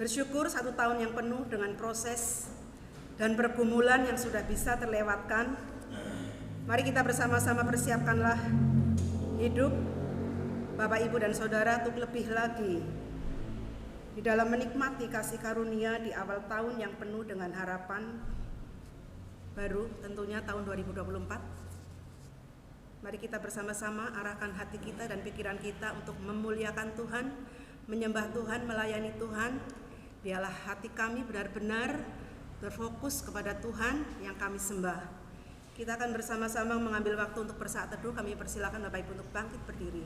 Bersyukur 1 tahun yang penuh dengan proses dan pergumulan yang sudah bisa terlewatkan. Mari kita bersama-sama persiapkanlah hidup Bapak, Ibu, dan Saudara untuk lebih lagi di dalam menikmati kasih karunia di awal tahun yang penuh dengan harapan baru, tentunya tahun 2024. Mari kita bersama-sama arahkan hati kita dan pikiran kita untuk memuliakan Tuhan, menyembah Tuhan, melayani Tuhan. Biarlah hati kami benar-benar berfokus kepada Tuhan yang kami sembah. Kita akan bersama-sama mengambil waktu untuk bersaat teduh. Kami persilakan Bapak Ibu untuk bangkit berdiri.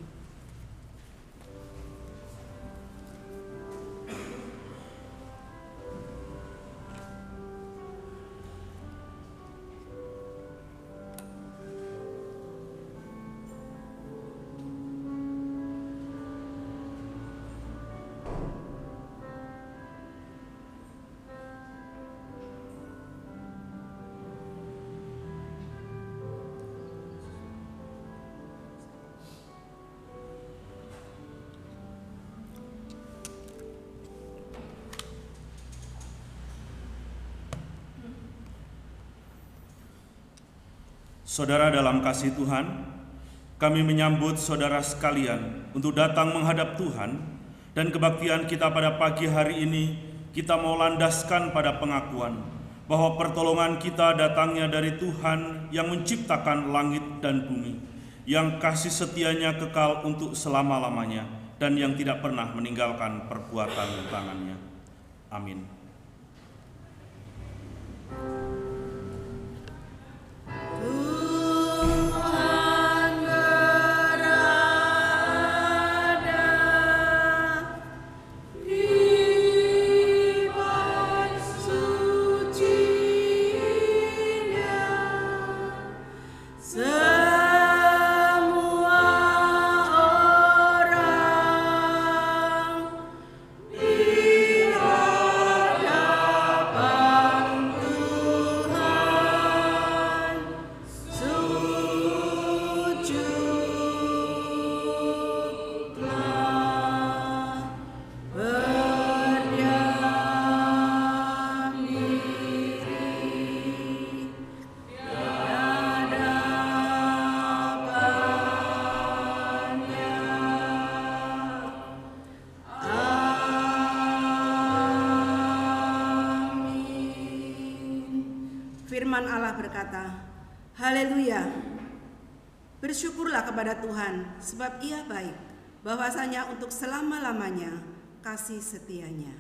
Saudara dalam kasih Tuhan, kami menyambut saudara sekalian untuk datang menghadap Tuhan, dan kebaktian kita pada pagi hari ini kita mau landaskan pada pengakuan bahwa pertolongan kita datangnya dari Tuhan yang menciptakan langit dan bumi, yang kasih setianya kekal untuk selama-lamanya dan yang tidak pernah meninggalkan perbuatan tangannya. Amin. Firman Allah berkata, haleluya, bersyukurlah kepada Tuhan, sebab Ia baik, bahwasanya untuk selama-lamanya kasih setianya.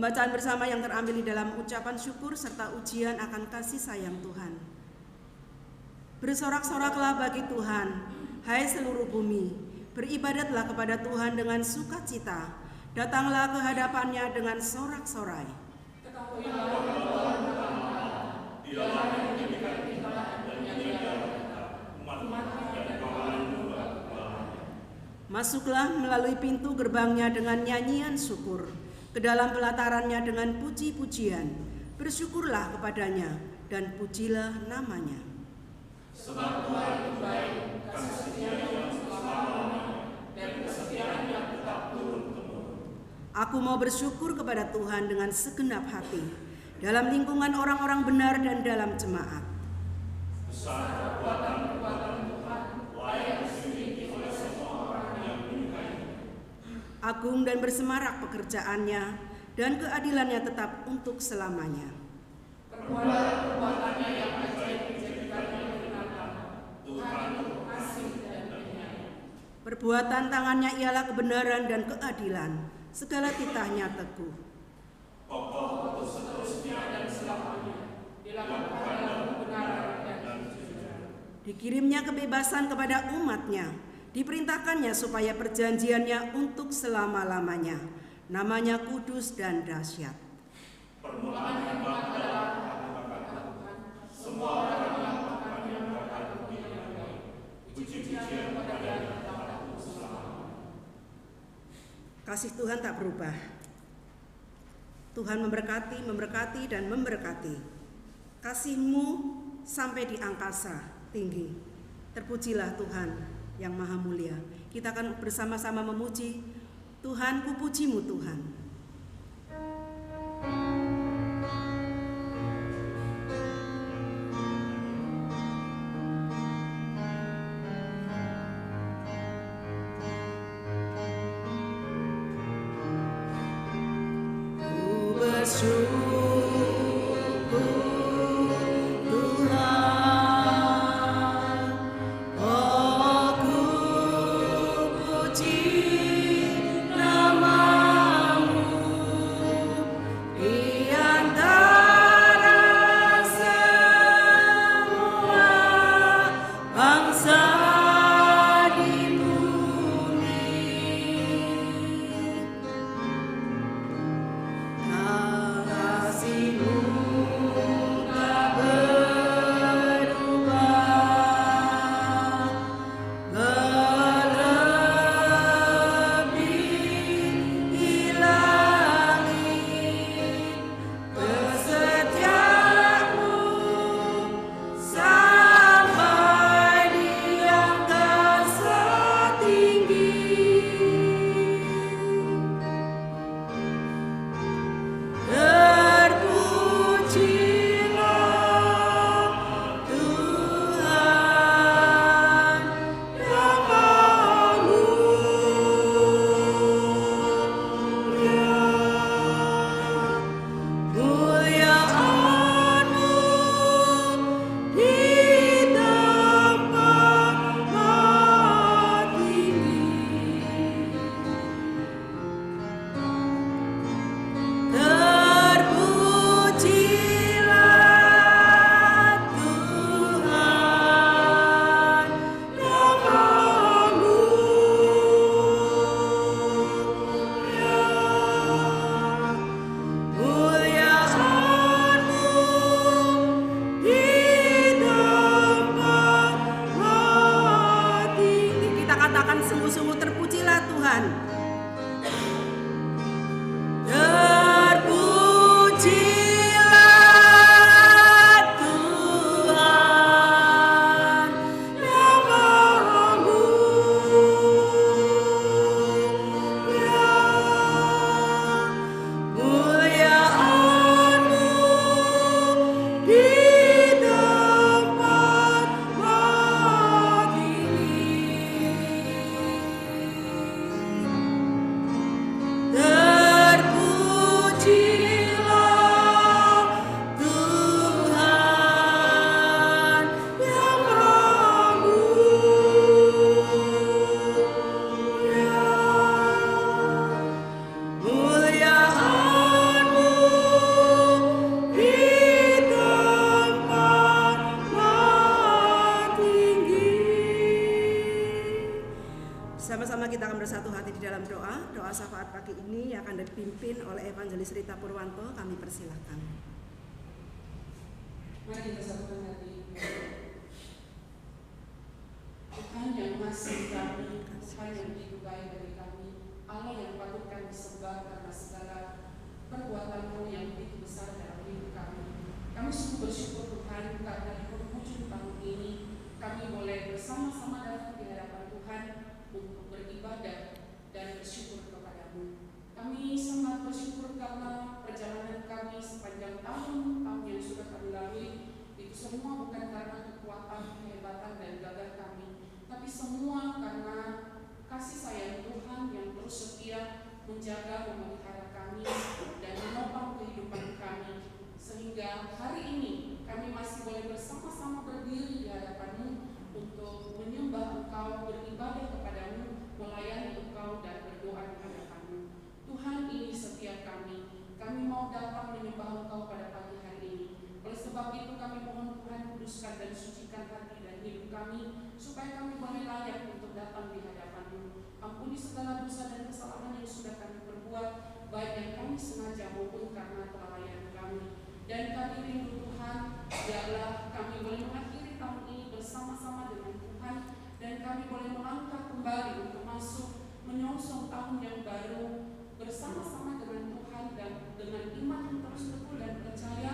Pembacaan bersama yang terambil di dalam ucapan syukur serta ujian akan kasih sayang Tuhan. Bersorak-soraklah bagi Tuhan, hai seluruh bumi, beribadatlah kepada Tuhan dengan sukacita, datanglah ke hadapannya dengan sorak-sorai. Masuklah melalui pintu gerbangnya dengan nyanyian syukur, ke dalam pelatarannya dengan puji-pujian. Bersyukurlah kepadanya dan pujilah namanya. Sebab Tuhan itu baik, kasih setianya selama-lamanya, dan kesetiaannya tetap turun-temurun. Aku mau bersyukur kepada Tuhan dengan segenap hati, dalam lingkungan orang-orang benar dan dalam jemaat. Besar perbuatan Tuhan, layak dimiliki oleh semua orang yang menyukainya. Agung dan bersemarak pekerjaannya, dan keadilannya tetap untuk selamanya. Perbuatan-perbuatannya yang ajaib dijadikannya menyenangkan. Tuhan itu kasih dan penyayang. Perbuatan tangannya ialah kebenaran dan keadilan. Segala titahnya teguh. Kokoh untuk seterusnya dan selamanya. Dilakukan dalam kebenaran dan kejujuran. Dikirimnya kebebasan kepada umatnya. Diperintahkannya supaya perjanjiannya untuk selama-lamanya. Namanya kudus dan dahsyat. Permulaan hikmat adalah kata-kata Tuhan. Semua orang yang melakukannya akan bumi yang baik. Puji-pujian kepada Dia untuk selama-lamanya. Kasih Tuhan tak berubah. Tuhan memberkati dan memberkati. Kasih-Mu sampai di angkasa tinggi. Terpujilah Tuhan yang Maha Mulia. Kita akan bersama-sama memuji Tuhan, kupuji-Mu Tuhan. Ku bersyukur Syafaat pagi ini akan dipimpin oleh Evangelis Rita Purwanto. Kami persilahkan. Mari kita satukan hati. Tuhan yang masih kami, Tuhan yang begitu baik bagi kami, Allah yang patut kami sembah karena segala perbuatan-Mu yang begitu besar dalam hidup kami. Kami sungguh bersyukur Tuhan karena di penghujung tahun ini kami boleh bersama-sama datang di hadapan Tuhan untuk beribadah dan bersyukur kepada-Mu. Kami sangat bersyukur karena perjalanan kami sepanjang tahun-tahun yang sudah kami lalui itu semua bukan karena kekuatan, kehebatan dan gagah kami, tapi semua karena kasih sayang Tuhan yang terus setia menjaga, memelihara kami dan menopang kehidupan kami, sehingga hari ini kami masih boleh bersama-sama berdiri di hadapan-Mu untuk menyembah Engkau, beribadah kepada-Mu melayani Engkau dan berdoa di hadapan-Mu. Tuhan, ini setiap kami mau datang menyembah Engkau pada pagi hari ini. Oleh sebab itu kami mohon Tuhan, kuduskan dan sucikan hati dan hidup kami, supaya kami boleh layak untuk datang di hadapan-Mu. Ampuni segala dosa dan kesalahan yang sudah kami perbuat, baik yang kami sengaja maupun karena kelalaian kami. Dan kami rindu Tuhan, biarlah kami boleh mengakhiri tahun ini bersama-sama dengan Tuhan, dan kami boleh melangkah kembali untuk masuk menyongsong tahun yang baru bersama-sama dengan Tuhan, dan dengan iman yang terus teguh dan percaya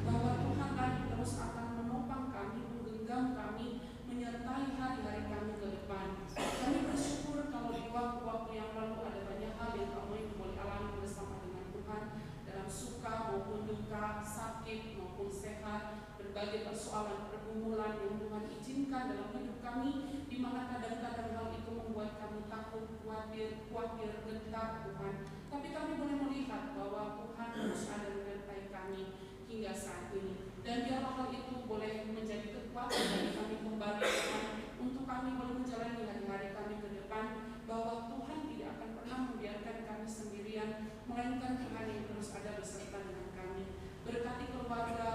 bahwa Tuhan lagi terus akan menopang kami, menggenggam kami, menyertai hari-hari kami ke depan. Kami bersyukur kalau di waktu-waktu yang lalu ada banyak hal yang kami boleh alami bersama dengan Tuhan, dalam suka maupun duka, sakit maupun sehat, berbagai persoalan pergumulan yang Tuhan izinkan dalam hidup kami, di mana kadang-kadang hal itu membuat kami takut, khawatir, gentar Tuhan. Tapi kami boleh melihat bahwa Tuhan terus ada menyertai kami hingga saat ini. Dan biarlah hal itu boleh menjadi kekuatan bagi kami kembali Tuhan, untuk kami boleh menjalani hari-hari kami ke depan, bahwa Tuhan tidak akan pernah membiarkan kami sendirian, melainkan Tuhan yang terus ada beserta dengan kami. Berkati keluarga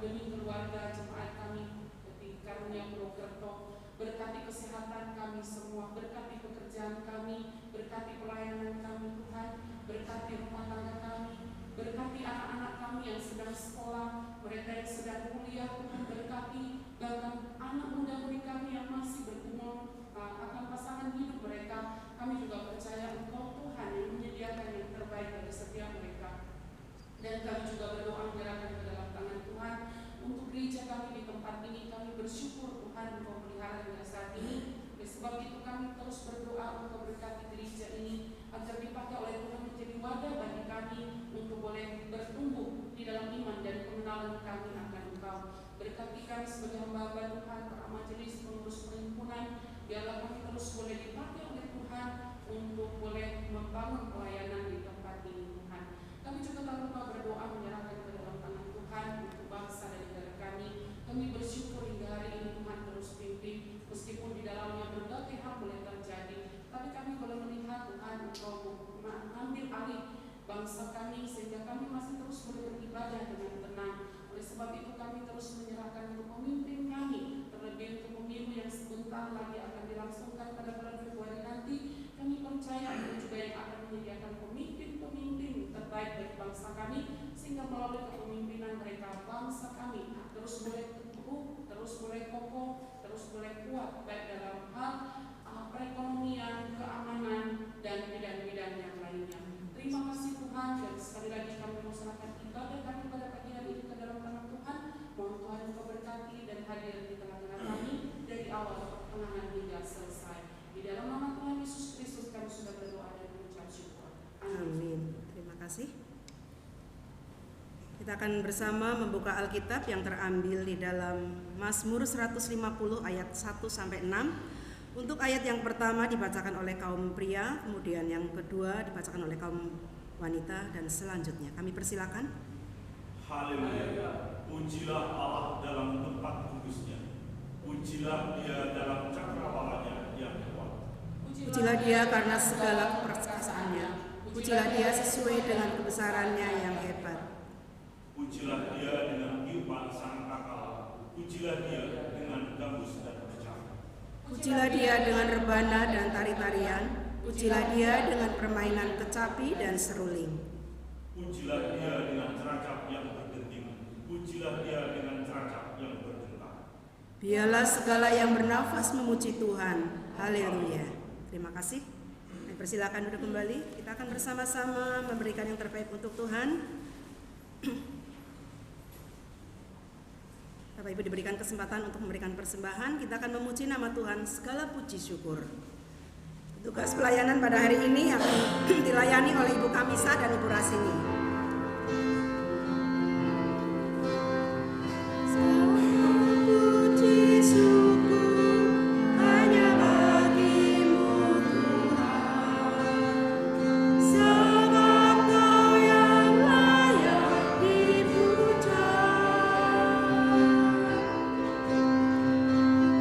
demi keluarga jemaat kami di Karunia Purwokerto, berkati kesehatan kami semua, berkati pekerjaan kami, berkati pelayanan kami Tuhan, berkati rumah tangga kami, berkati anak-anak kami yang sedang sekolah, mereka yang sedang kuliah Tuhan, berkati bahkan anak muda-mudi kami yang masih bergumul akan pasangan hidup mereka. Kami juga percaya Engkau Tuhan yang menyediakan yang terbaik bagi setiap mereka. Dan kami juga berdoa menyerahkan ke dalam tangan Tuhan untuk gereja kami di tempat ini. Kami bersyukur Tuhan Engkau pelihara hingga saat ini. Oleh sebab itu kami terus berdoa untuk berkati gereja ini, agar dipakai oleh Tuhan menjadi wadah bagi kami untuk boleh bertumbuh di dalam iman dan pengenalan kami akan Engkau. Berkati kami sebagai hamba Tuhan, para majelis pengurus perhimpunan, biarlah kami terus boleh dipakai oleh Tuhan untuk boleh membangun pelayanan di tempat ini Tuhan. Kami juga tak lupa berdoa menyerahkan ke dalam tangan Tuhan untuk bangsa dan negara kami. Kami bersyukur hingga hari ini Tuhan terus pimpin, meskipun di dalamnya berbagai hal boleh terjadi, tapi kami boleh melihat Tuhan Engkau mengambil alih bangsa kami, sehingga kami masih terus boleh beribadah dengan tenang. Oleh sebab itu kami terus menyerahkan untuk pemimpin kami, terlebih untuk pemilu yang sebentar lagi akan dilangsungkan pada bulan Februari nanti. Kami percaya Engkau juga yang akan menyediakan pemimpin-pemimpin terbaik bagi bangsa kami, sehingga melalui kepemimpinan mereka bangsa kami terus boleh teguh, terus boleh kokoh, terus boleh kuat, baik dalam hal perekonomian, keamanan, dan bidang-bidang yang lainnya. Terima kasih Tuhan, dan sekali lagi kami serahkan ibadah kami pada pagi hari ini ke dalam tangan Tuhan. Mohon Tuhan Engkau berkati dan hadir di tengah-tengah kami dari awal pertengahan hingga selesai. Di dalam nama Tuhan Yesus Kristus kami sudah berdoa dan mengucap syukur. Amin. Terima kasih. Kita akan bersama membuka Alkitab yang terambil di dalam Mazmur 150 ayat 1 sampai 6. Untuk ayat yang pertama dibacakan oleh kaum pria, kemudian yang kedua dibacakan oleh kaum wanita, dan selanjutnya kami persilakan. Haleluya. Pujilah Allah dalam tempat kudusnya. Pujilah Dia dalam cakrawalanya yang kuat. Pujilah Dia karena segala keperkasaannya. Pujilah Dia sesuai dengan kebesarannya yang hebat. Pujilah Dia dengan tiupan sangkakala. Pujilah Dia dengan gambus dan bercak. Pujilah Dia dengan rebana dan tari-tarian. Pujilah Dia dengan permainan kecapi dan seruling. Pujilah Dia dengan ceracap yang berdenting. Pujilah Dia dengan ceracap yang berdentak. Biarlah segala yang bernafas memuji Tuhan. Haleluya. Terima kasih. Persilakan duduk kembali. Kita akan bersama-sama memberikan yang terbaik untuk Tuhan. Bapak Ibu diberikan kesempatan untuk memberikan persembahan. Kita akan memuji nama Tuhan, segala puji syukur. Tugas pelayanan pada hari ini akan dilayani oleh Ibu Kamisa dan Ibu Rasini.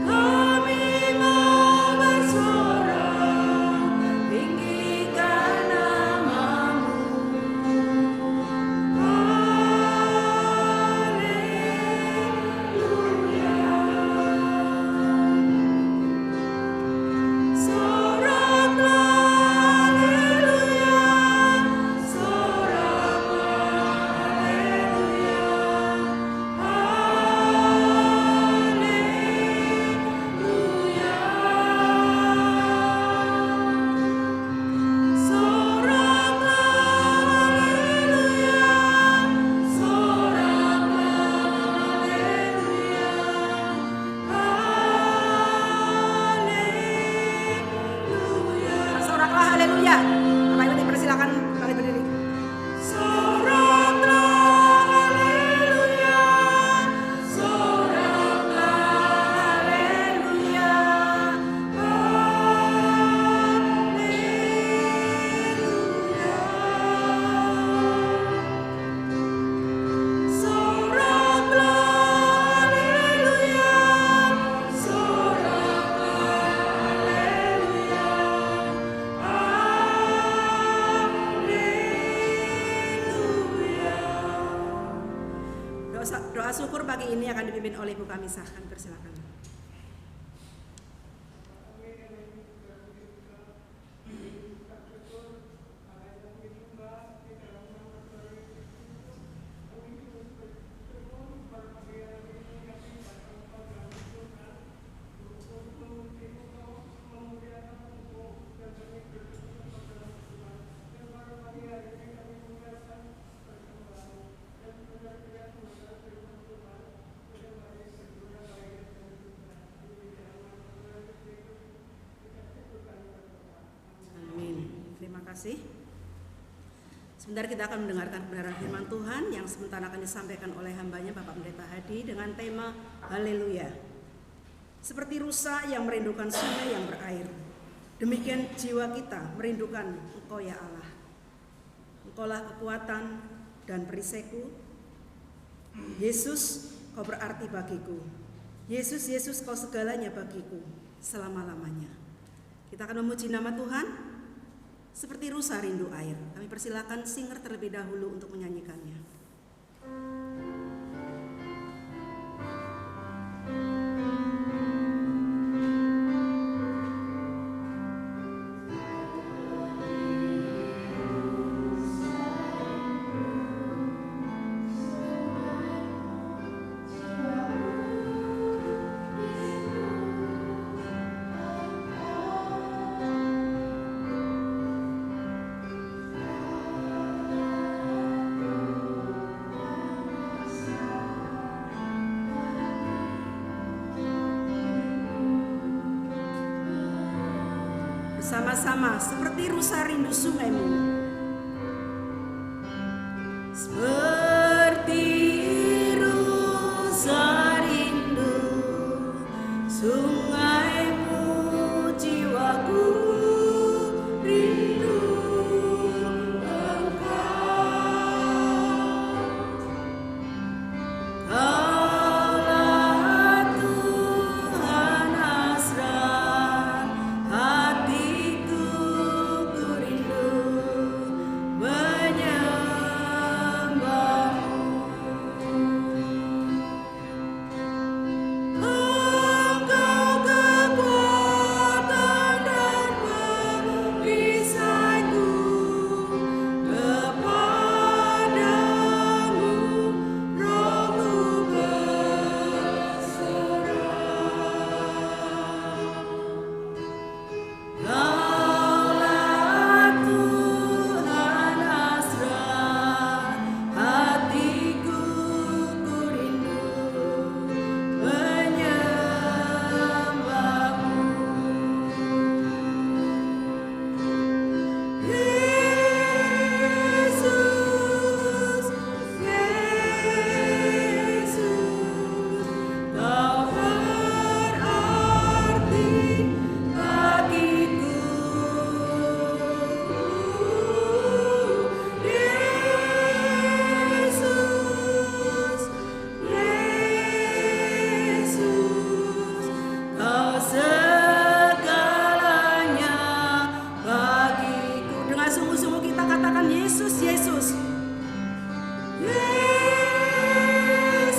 Kami mau bersorak haleluya. Bapak Ibu dipersilakan balik berdiri. Doa syukur pagi ini akan dipimpin oleh Ibu Kamisah. Kami persilakan. Terima kasih. Sebentar kita akan mendengarkan kebenaran firman Tuhan yang sementara akan disampaikan oleh hambanya Bapak Pendeta Hadi dengan tema Haleluya. Seperti rusa yang merindukan sungai yang berair, demikian jiwa kita merindukan Engkau ya Allah. Engkaulah kekuatan dan perisaiku. Yesus, Kau berarti bagiku. Yesus, Yesus, Kau segalanya bagiku selama-lamanya. Kita akan memuji nama Tuhan. Seperti rusa rindu air. Kami persilakan singer terlebih dahulu untuk menyanyikannya. Sama-sama seperti rusa rindu sungaimu. Seperti rusa rindu sungaimu, jiwaku rindu Engkau. Kaulah Tuhan hasrat hatiku, ku rindu menyembahmu. Engkau kekuatan dan perisaiku, kepadamu rohku berserah. Kaulah Tuhan hasrat hatiku, ku rindu menyembahmu. Yesus, Yesus, Kau berarti bagiku. Yesus, Yesus, Kau segalanya bagiku. Dengan sungguh-sungguh kita katakan Yesus, Yesus. Yesus,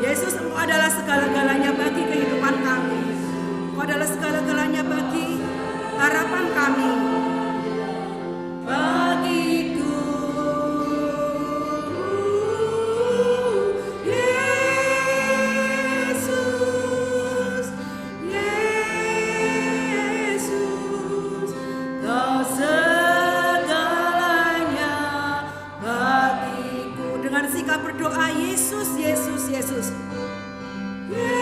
Yesus, Engkau adalah segala-galanya bagi kehidupan kami. Engkau adalah segala-galanya bagi harapan kami. Bagiku, Yesus, Yesus, Kau segalanya bagiku. Dengan sikap berdoa Yesus, Yesus, Yesus. Yesus,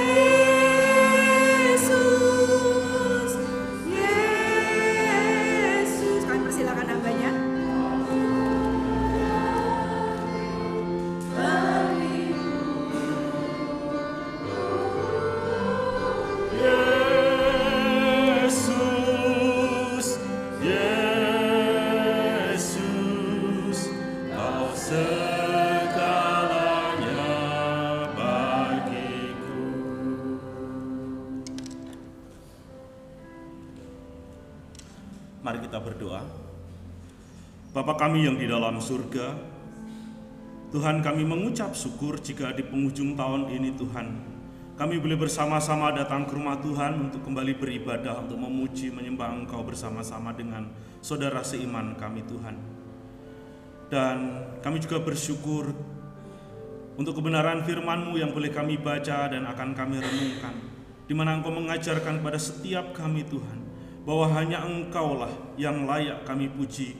Mari kita berdoa. Bapa kami yang di dalam surga, Tuhan, kami mengucap syukur jika di penghujung tahun ini Tuhan, kami boleh bersama-sama datang ke rumah Tuhan untuk kembali beribadah, untuk memuji, menyembah Engkau bersama-sama dengan saudara seiman kami Tuhan. Dan kami juga bersyukur untuk kebenaran firman-Mu yang boleh kami baca dan akan kami renungkan, di mana Engkau mengajarkan kepada setiap kami Tuhan, bahwa hanya Engkaulah yang layak kami puji,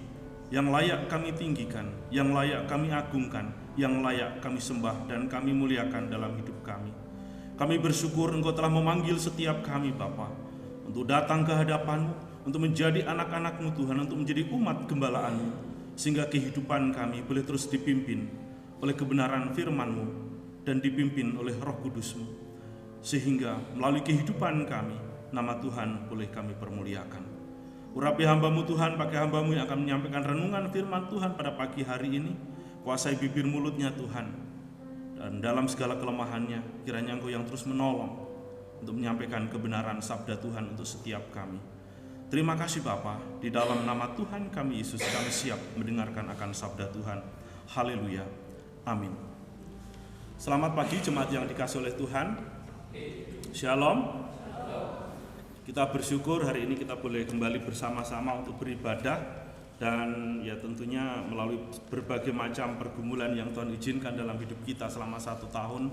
yang layak kami tinggikan, yang layak kami agungkan, yang layak kami sembah dan kami muliakan dalam hidup kami. Kami bersyukur Engkau telah memanggil setiap kami Bapa untuk datang ke hadapan-Mu, untuk menjadi anak-anak-Mu Tuhan, untuk menjadi umat gembalaan-Mu, sehingga kehidupan kami boleh terus dipimpin oleh kebenaran firman-Mu dan dipimpin oleh Roh Kudus-Mu, sehingga melalui kehidupan kami nama Tuhan boleh kami permuliakan. Urapi hamba-Mu Tuhan, pakai hamba-Mu yang akan menyampaikan renungan firman Tuhan pada pagi hari ini. Kuasai bibir mulutnya Tuhan, dan dalam segala kelemahannya kiranya Engkau yang terus menolong untuk menyampaikan kebenaran sabda Tuhan untuk setiap kami. Terima kasih Bapa, di dalam nama Tuhan kami Yesus kami siap mendengarkan akan sabda Tuhan. Haleluya, amin. Selamat pagi jemaat yang dikasihi oleh Tuhan. Shalom. Kita bersyukur hari ini kita boleh kembali bersama-sama untuk beribadah, dan ya tentunya melalui berbagai macam pergumulan yang Tuhan izinkan dalam hidup kita selama 1 tahun,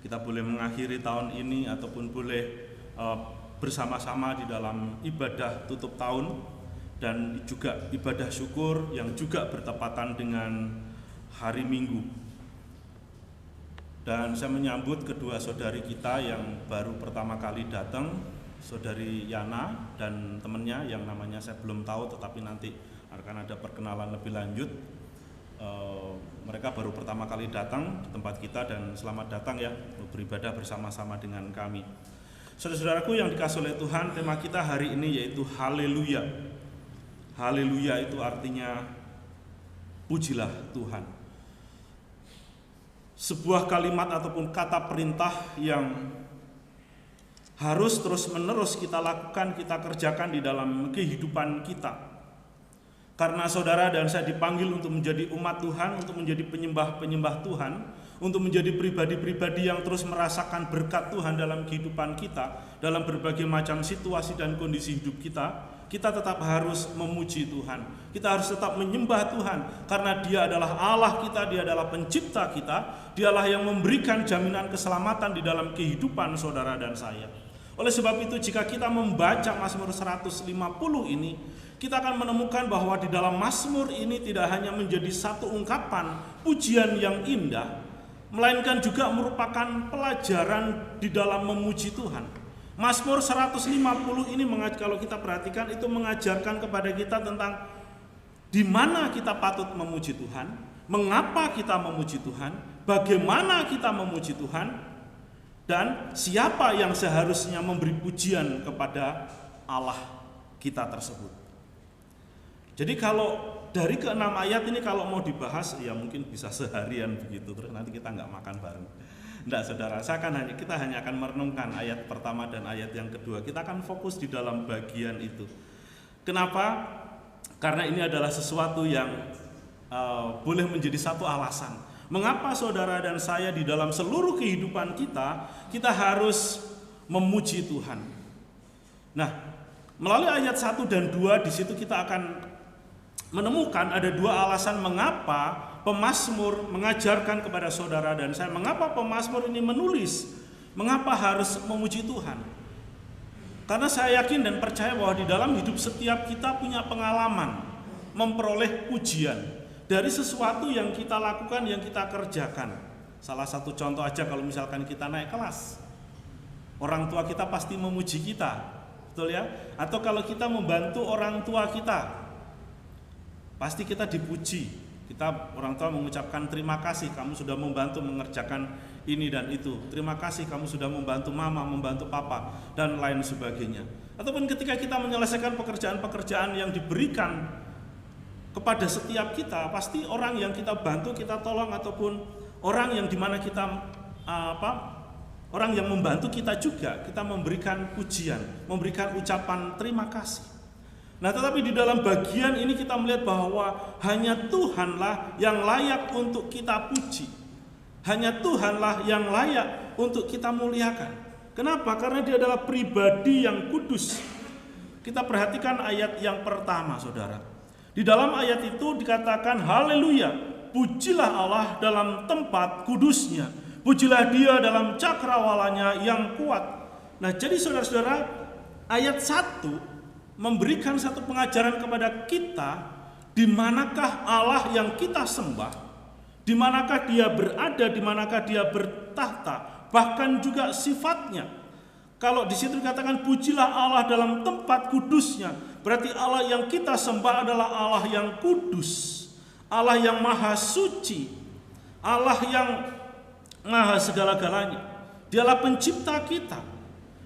kita boleh mengakhiri tahun ini ataupun boleh bersama-sama di dalam ibadah tutup tahun dan juga ibadah syukur yang juga bertepatan dengan hari Minggu. Dan saya menyambut kedua saudari kita yang baru pertama kali datang, Saudari Yana dan temannya yang namanya saya belum tahu, tetapi nanti akan ada perkenalan lebih lanjut. Mereka baru pertama kali datang di tempat kita, dan selamat datang ya beribadah bersama-sama dengan kami. Saudara-saudaraku yang dikasihi oleh Tuhan, tema kita hari ini yaitu haleluya. Haleluya itu artinya pujilah Tuhan. Sebuah kalimat ataupun kata perintah yang harus terus-menerus kita lakukan, kita kerjakan di dalam kehidupan kita. Karena saudara dan saya dipanggil untuk menjadi umat Tuhan, untuk menjadi penyembah-penyembah Tuhan, untuk menjadi pribadi-pribadi yang terus merasakan berkat Tuhan dalam kehidupan kita, dalam berbagai macam situasi dan kondisi hidup kita. Kita tetap harus memuji Tuhan, kita harus tetap menyembah Tuhan, karena Dia adalah Allah kita, Dia adalah pencipta kita, Dialah yang memberikan jaminan keselamatan di dalam kehidupan saudara dan saya. Oleh sebab itu, jika kita membaca Mazmur 150 ini, kita akan menemukan bahwa di dalam Mazmur ini tidak hanya menjadi satu ungkapan pujian yang indah, melainkan juga merupakan pelajaran di dalam memuji Tuhan. Mazmur 150 ini kalau kita perhatikan itu mengajarkan kepada kita tentang di mana kita patut memuji Tuhan, mengapa kita memuji Tuhan, bagaimana kita memuji Tuhan, dan siapa yang seharusnya memberi pujian kepada Allah kita tersebut. Jadi kalau dari ke-6 ayat ini kalau mau dibahas ya mungkin bisa seharian begitu, terus nanti kita nggak makan bareng. Enggak saudara, kita hanya akan merenungkan ayat pertama dan ayat yang kedua. Kita akan fokus di dalam bagian itu. Kenapa? Karena ini adalah sesuatu yang boleh menjadi satu alasan mengapa saudara dan saya di dalam seluruh kehidupan kita harus memuji Tuhan. Nah, melalui ayat 1 dan 2 di situ kita akan menemukan ada 2 alasan mengapa pemazmur mengajarkan kepada saudara dan saya, mengapa pemazmur ini menulis, mengapa harus memuji Tuhan. Karena saya yakin dan percaya bahwa di dalam hidup setiap kita punya pengalaman memperoleh pujian dari sesuatu yang kita lakukan, yang kita kerjakan. Salah satu contoh aja, kalau misalkan kita naik kelas, orang tua kita pasti memuji kita, betul ya? Atau kalau kita membantu orang tua kita, pasti kita dipuji. Kita orang tua mengucapkan terima kasih, kamu sudah membantu mengerjakan ini dan itu. Terima kasih kamu sudah membantu mama, membantu papa, dan lain sebagainya. Ataupun ketika kita menyelesaikan pekerjaan-pekerjaan yang diberikan kepada setiap kita, pasti orang yang kita bantu, kita tolong, ataupun orang yang dimana kita orang yang membantu kita juga, kita memberikan pujian, memberikan ucapan terima kasih. Nah, tetapi di dalam bagian ini kita melihat bahwa hanya Tuhanlah yang layak untuk kita puji. Hanya Tuhanlah yang layak untuk kita muliakan. Kenapa? Karena Dia adalah pribadi yang kudus. Kita perhatikan ayat yang pertama, saudara. Di dalam ayat itu dikatakan, haleluya, pujilah Allah dalam tempat kudusnya. Pujilah Dia dalam cakrawalanya yang kuat. Nah, jadi saudara-saudara, ayat 1 memberikan satu pengajaran kepada kita, di manakah Allah yang kita sembah, di manakah Dia berada, di manakah Dia bertahta, bahkan juga sifatnya. Kalau di situ dikatakan pujilah Allah dalam tempat kudusnya, berarti Allah yang kita sembah adalah Allah yang kudus, Allah yang maha suci, Allah yang maha segala-galanya. Dialah pencipta kita.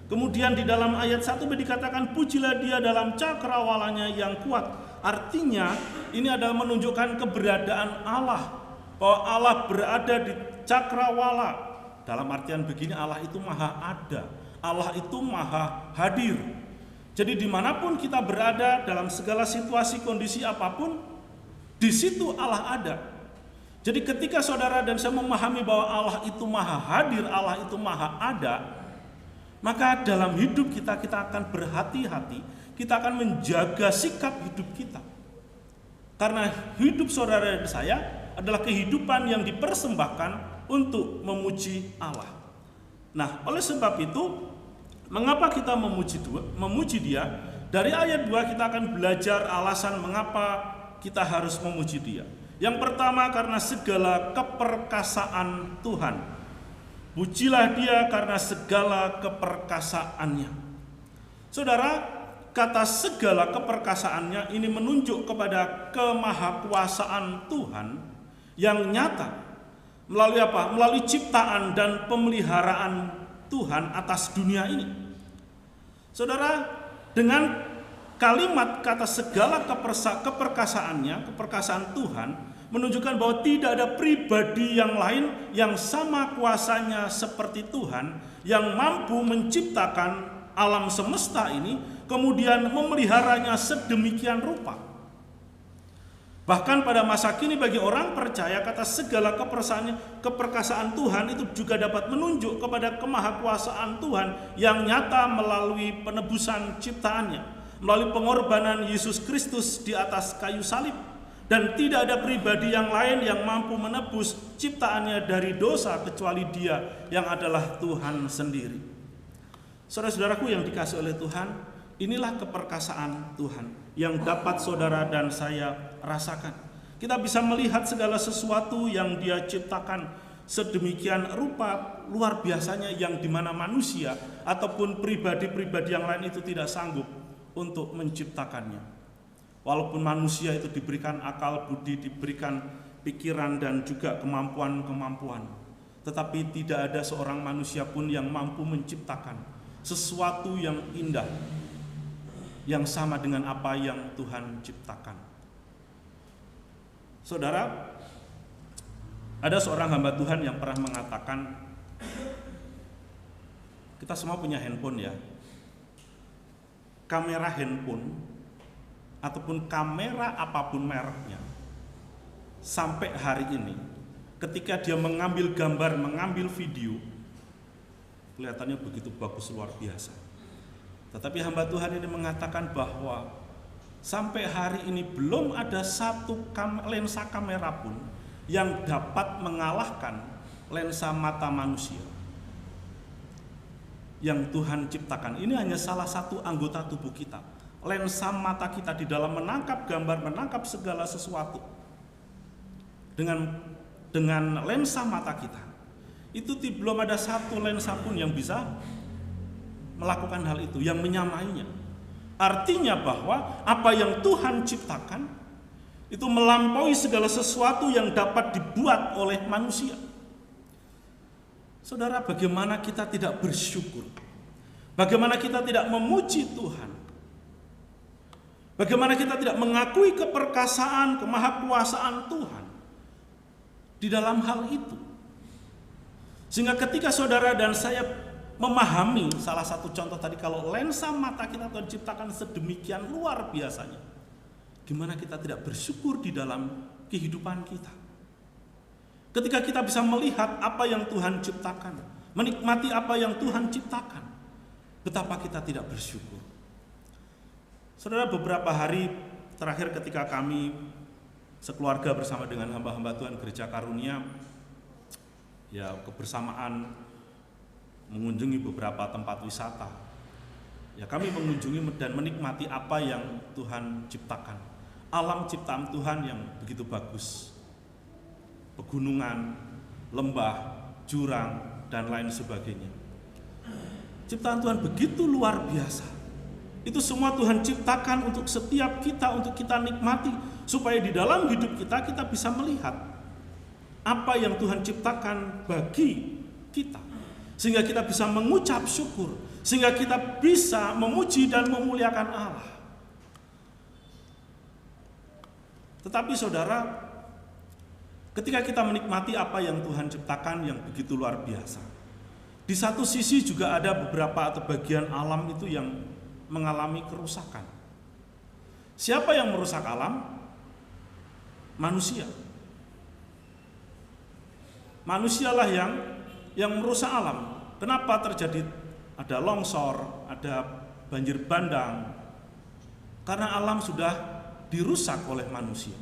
Kemudian di dalam ayat 1 dikatakan pujilah Dia dalam cakrawalanya yang kuat. Artinya ini adalah menunjukkan keberadaan Allah, bahwa Allah berada di cakrawala. Dalam artian begini, Allah itu maha ada, Allah itu maha hadir. Jadi dimanapun kita berada, dalam segala situasi kondisi apapun, di situ Allah ada. Jadi ketika saudara dan saya memahami bahwa Allah itu maha hadir, Allah itu maha ada, maka dalam hidup kita akan berhati-hati, kita akan menjaga sikap hidup kita. Karena hidup saudara dan saya adalah kehidupan yang dipersembahkan untuk memuji Allah. Nah, oleh sebab itu, mengapa kita memuji Dia? Dari ayat 2 kita akan belajar alasan mengapa kita harus memuji Dia. Yang pertama, karena segala keperkasaan Tuhan. Pujilah Dia karena segala keperkasaannya. Saudara, kata segala keperkasaannya ini menunjuk kepada kemahakuasaan Tuhan yang nyata. Melalui apa? Melalui ciptaan dan pemeliharaan Tuhan atas dunia ini. Saudara, dengan kalimat kata segala keperkasaannya, keperkasaan Tuhan, menunjukkan bahwa tidak ada pribadi yang lain yang sama kuasanya seperti Tuhan, yang mampu menciptakan alam semesta ini, kemudian memeliharanya sedemikian rupa. Bahkan pada masa kini bagi orang percaya, kata segala keperkasaan Tuhan itu juga dapat menunjuk kepada kemahakuasaan Tuhan yang nyata melalui penebusan ciptaannya, melalui pengorbanan Yesus Kristus di atas kayu salib. Dan tidak ada pribadi yang lain yang mampu menebus ciptaannya dari dosa kecuali Dia yang adalah Tuhan sendiri. Saudara-saudaraku yang dikasihi oleh Tuhan, inilah keperkasaan Tuhan yang dapat saudara dan saya rasakan. Kita bisa melihat segala sesuatu yang Dia ciptakan sedemikian rupa luar biasanya, yang dimana manusia ataupun pribadi-pribadi yang lain itu tidak sanggup untuk menciptakannya. Walaupun manusia itu diberikan akal budi, diberikan pikiran dan juga kemampuan-kemampuan, tetapi tidak ada seorang manusia pun yang mampu menciptakan sesuatu yang indah, yang sama dengan apa yang Tuhan ciptakan. Saudara, ada seorang hamba Tuhan yang pernah mengatakan, kita semua punya handphone ya, kamera handphone ataupun kamera apapun mereknya, sampai hari ini ketika dia mengambil gambar, mengambil video, kelihatannya begitu bagus, luar biasa. Tetapi hamba Tuhan ini mengatakan bahwa sampai hari ini belum ada satu lensa kamera pun yang dapat mengalahkan lensa mata manusia yang Tuhan ciptakan. Ini hanya salah satu anggota tubuh kita. Lensa mata kita di dalam menangkap gambar, menangkap segala sesuatu dengan lensa mata kita, itu belum ada satu lensa pun yang bisa melakukan hal itu, yang menyamainya. Artinya bahwa apa yang Tuhan ciptakan itu melampaui segala sesuatu yang dapat dibuat oleh manusia. Saudara, bagaimana kita tidak bersyukur? Bagaimana kita tidak memuji Tuhan? Bagaimana kita tidak mengakui keperkasaan, kemahakuasaan Tuhan di dalam hal itu? Sehingga ketika saudara dan saya memahami salah satu contoh tadi, kalau lensa mata kita Tuhan ciptakan sedemikian luar biasanya, gimana kita tidak bersyukur di dalam kehidupan kita? Ketika kita bisa melihat apa yang Tuhan ciptakan, menikmati apa yang Tuhan ciptakan, betapa kita tidak bersyukur. Saudara, beberapa hari terakhir ketika kami sekeluarga bersama dengan hamba-hamba Tuhan Gereja Karunia, ya kebersamaan mengunjungi beberapa tempat wisata. Ya, kami mengunjungi dan menikmati apa yang Tuhan ciptakan. Alam ciptaan Tuhan yang begitu bagus. Pegunungan, lembah, jurang, dan lain sebagainya. Ciptaan Tuhan begitu luar biasa. Itu semua Tuhan ciptakan untuk setiap kita, untuk kita nikmati, supaya di dalam hidup kita bisa melihat apa yang Tuhan ciptakan bagi kita. Sehingga kita bisa mengucap syukur, sehingga kita bisa memuji dan memuliakan Allah. Tetapi saudara, ketika kita menikmati apa yang Tuhan ciptakan yang begitu luar biasa, di satu sisi juga ada beberapa atau bagian alam itu yang mengalami kerusakan. Siapa yang merusak alam? Manusia. Manusialah yang merusak alam. Kenapa terjadi ada longsor, ada banjir bandang? Karena alam sudah dirusak oleh manusia.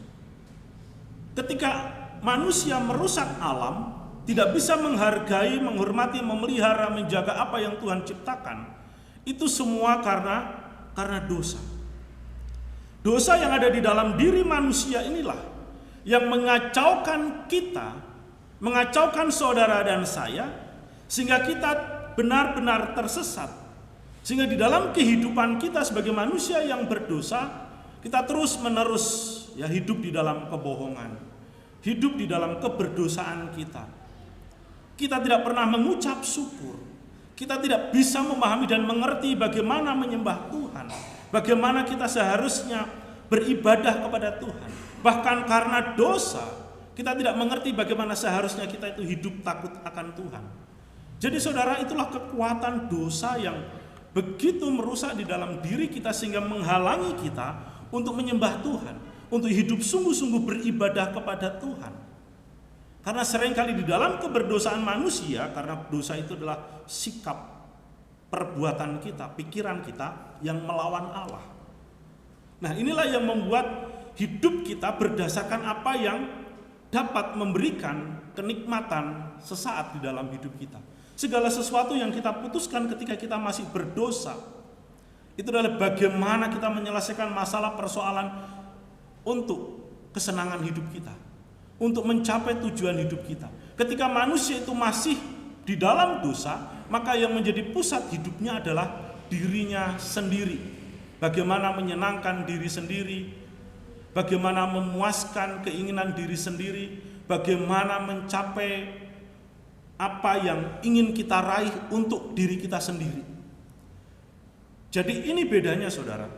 Ketika manusia merusak alam, tidak bisa menghargai, menghormati, memelihara, menjaga apa yang Tuhan ciptakan, itu semua karena dosa. Dosa yang ada di dalam diri manusia inilah yang mengacaukan kita, mengacaukan saudara dan saya, sehingga kita benar-benar tersesat. Sehingga di dalam kehidupan kita sebagai manusia yang berdosa, kita terus-menerus ya hidup di dalam kebohongan, hidup di dalam keberdosaan kita. Kita tidak pernah mengucap syukur. Kita tidak bisa memahami dan mengerti bagaimana menyembah Tuhan, bagaimana kita seharusnya beribadah kepada Tuhan. Bahkan karena dosa, kita tidak mengerti bagaimana seharusnya kita itu hidup takut akan Tuhan. Jadi saudara, itulah kekuatan dosa yang begitu merusak di dalam diri kita sehingga menghalangi kita untuk menyembah Tuhan, untuk hidup sungguh-sungguh beribadah kepada Tuhan. Karena seringkali di dalam keberdosaan manusia, karena dosa itu adalah sikap perbuatan kita, pikiran kita yang melawan Allah. Nah, inilah yang membuat hidup kita berdasarkan apa yang dapat memberikan kenikmatan sesaat di dalam hidup kita. Segala sesuatu yang kita putuskan ketika kita masih berdosa, itu adalah bagaimana kita menyelesaikan masalah persoalan untuk kesenangan hidup kita, untuk mencapai tujuan hidup kita. Ketika manusia itu masih di dalam dosa, maka yang menjadi pusat hidupnya adalah dirinya sendiri. Bagaimana menyenangkan diri sendiri, bagaimana memuaskan keinginan diri sendiri, bagaimana mencapai apa yang ingin kita raih untuk diri kita sendiri. Jadi ini bedanya saudara.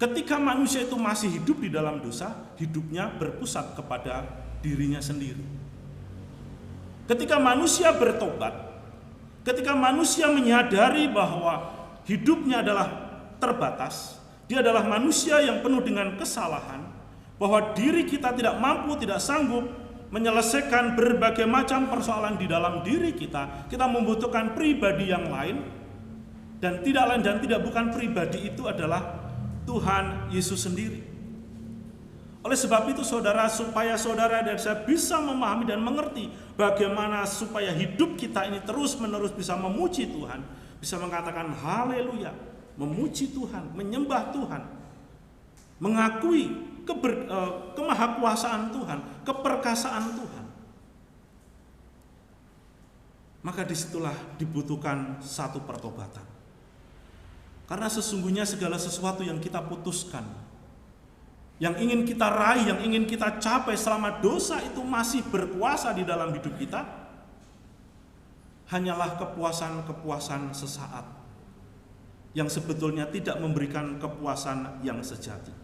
Ketika manusia itu masih hidup di dalam dosa, hidupnya berpusat kepada dirinya sendiri. Ketika manusia bertobat, ketika manusia menyadari bahwa hidupnya adalah terbatas, dia adalah manusia yang penuh dengan kesalahan, bahwa diri kita tidak mampu, tidak sanggup menyelesaikan berbagai macam persoalan di dalam diri kita. Kita membutuhkan pribadi yang lain, dan tidak lain dan tidak bukan pribadi itu adalah Tuhan Yesus sendiri. Oleh sebab itu saudara, supaya saudara dan saya bisa memahami dan mengerti bagaimana supaya hidup kita ini terus-menerus bisa memuji Tuhan, bisa mengatakan haleluya, memuji Tuhan, menyembah Tuhan, mengakui kemahakuasaan Tuhan, keperkasaan Tuhan, maka disitulah dibutuhkan satu pertobatan. Karena sesungguhnya segala sesuatu yang kita putuskan, yang ingin kita raih, yang ingin kita capai selama dosa itu masih berkuasa di dalam hidup kita, hanyalah kepuasan-kepuasan sesaat yang sebetulnya tidak memberikan kepuasan yang sejati.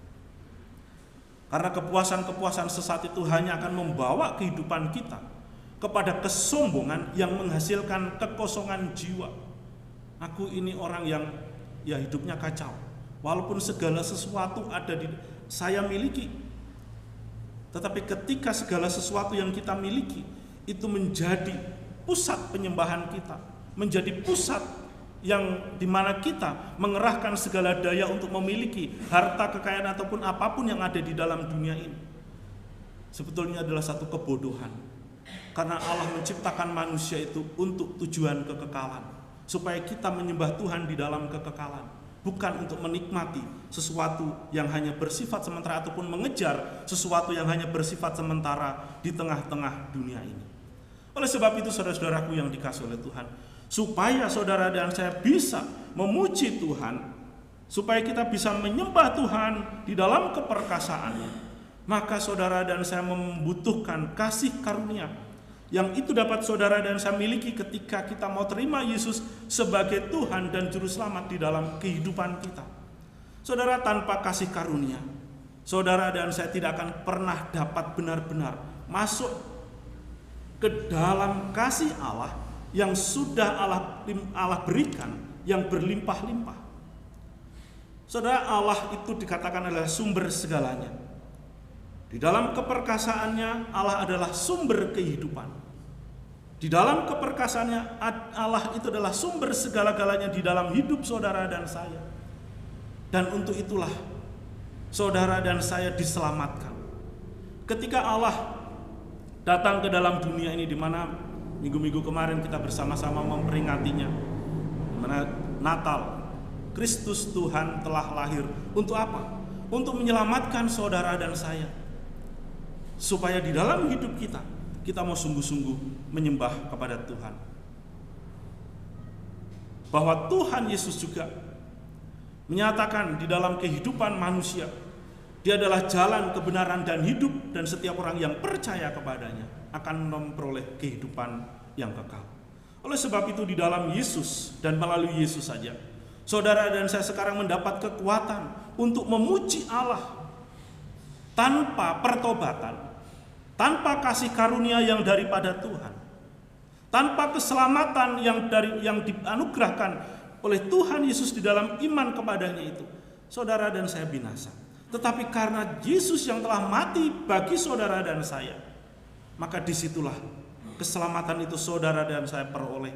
Karena kepuasan-kepuasan sesaat itu hanya akan membawa kehidupan kita kepada kesombongan yang menghasilkan kekosongan jiwa. Aku ini orang yang ya hidupnya kacau. Walaupun segala sesuatu ada di saya miliki. Tetapi ketika segala sesuatu yang kita miliki itu menjadi pusat penyembahan kita, menjadi pusat yang dimana kita mengerahkan segala daya untuk memiliki harta, kekayaan ataupun apapun yang ada di dalam dunia ini, sebetulnya adalah satu kebodohan. Karena Allah menciptakan manusia itu untuk tujuan kekekalan, supaya kita menyembah Tuhan di dalam kekekalan, bukan untuk menikmati sesuatu yang hanya bersifat sementara ataupun mengejar sesuatu yang hanya bersifat sementara di tengah-tengah dunia ini. Oleh sebab itu saudara-saudaraku yang dikasihi oleh Tuhan, supaya saudara dan saya bisa memuji Tuhan, supaya kita bisa menyembah Tuhan di dalam keperkasaannya, maka saudara dan saya membutuhkan kasih karunia yang itu dapat saudara dan saya miliki ketika kita mau terima Yesus sebagai Tuhan dan Juru Selamat di dalam kehidupan kita. Saudara, tanpa kasih karunia, saudara dan saya tidak akan pernah dapat benar-benar masuk ke dalam kasih Allah yang sudah Allah berikan, yang berlimpah-limpah. Saudara, Allah itu dikatakan adalah sumber segalanya. Di dalam keperkasaannya Allah adalah sumber kehidupan. Di dalam keperkasaannya Allah itu adalah sumber segala-galanya di dalam hidup saudara dan saya. Dan untuk itulah saudara dan saya diselamatkan. Ketika Allah datang ke dalam dunia ini, di mana minggu-minggu kemarin kita bersama-sama memperingatinya, di mana Natal, Kristus Tuhan telah lahir. Untuk apa? Untuk menyelamatkan saudara dan saya, supaya di dalam hidup kita mau sungguh-sungguh menyembah kepada Tuhan. Bahwa Tuhan Yesus juga menyatakan di dalam kehidupan manusia, Dia adalah jalan, kebenaran, dan hidup, dan setiap orang yang percaya kepadanya akan memperoleh kehidupan yang kekal. Oleh sebab itu di dalam Yesus dan melalui Yesus saja, saudara dan saya sekarang mendapat kekuatan untuk memuji Allah. Tanpa pertobatan, tanpa kasih karunia yang daripada Tuhan, tanpa keselamatan yang dianugerahkan oleh Tuhan Yesus di dalam iman kepadanya itu, saudara dan saya binasa. Tetapi karena Yesus yang telah mati bagi saudara dan saya, maka disitulah keselamatan itu saudara dan saya peroleh.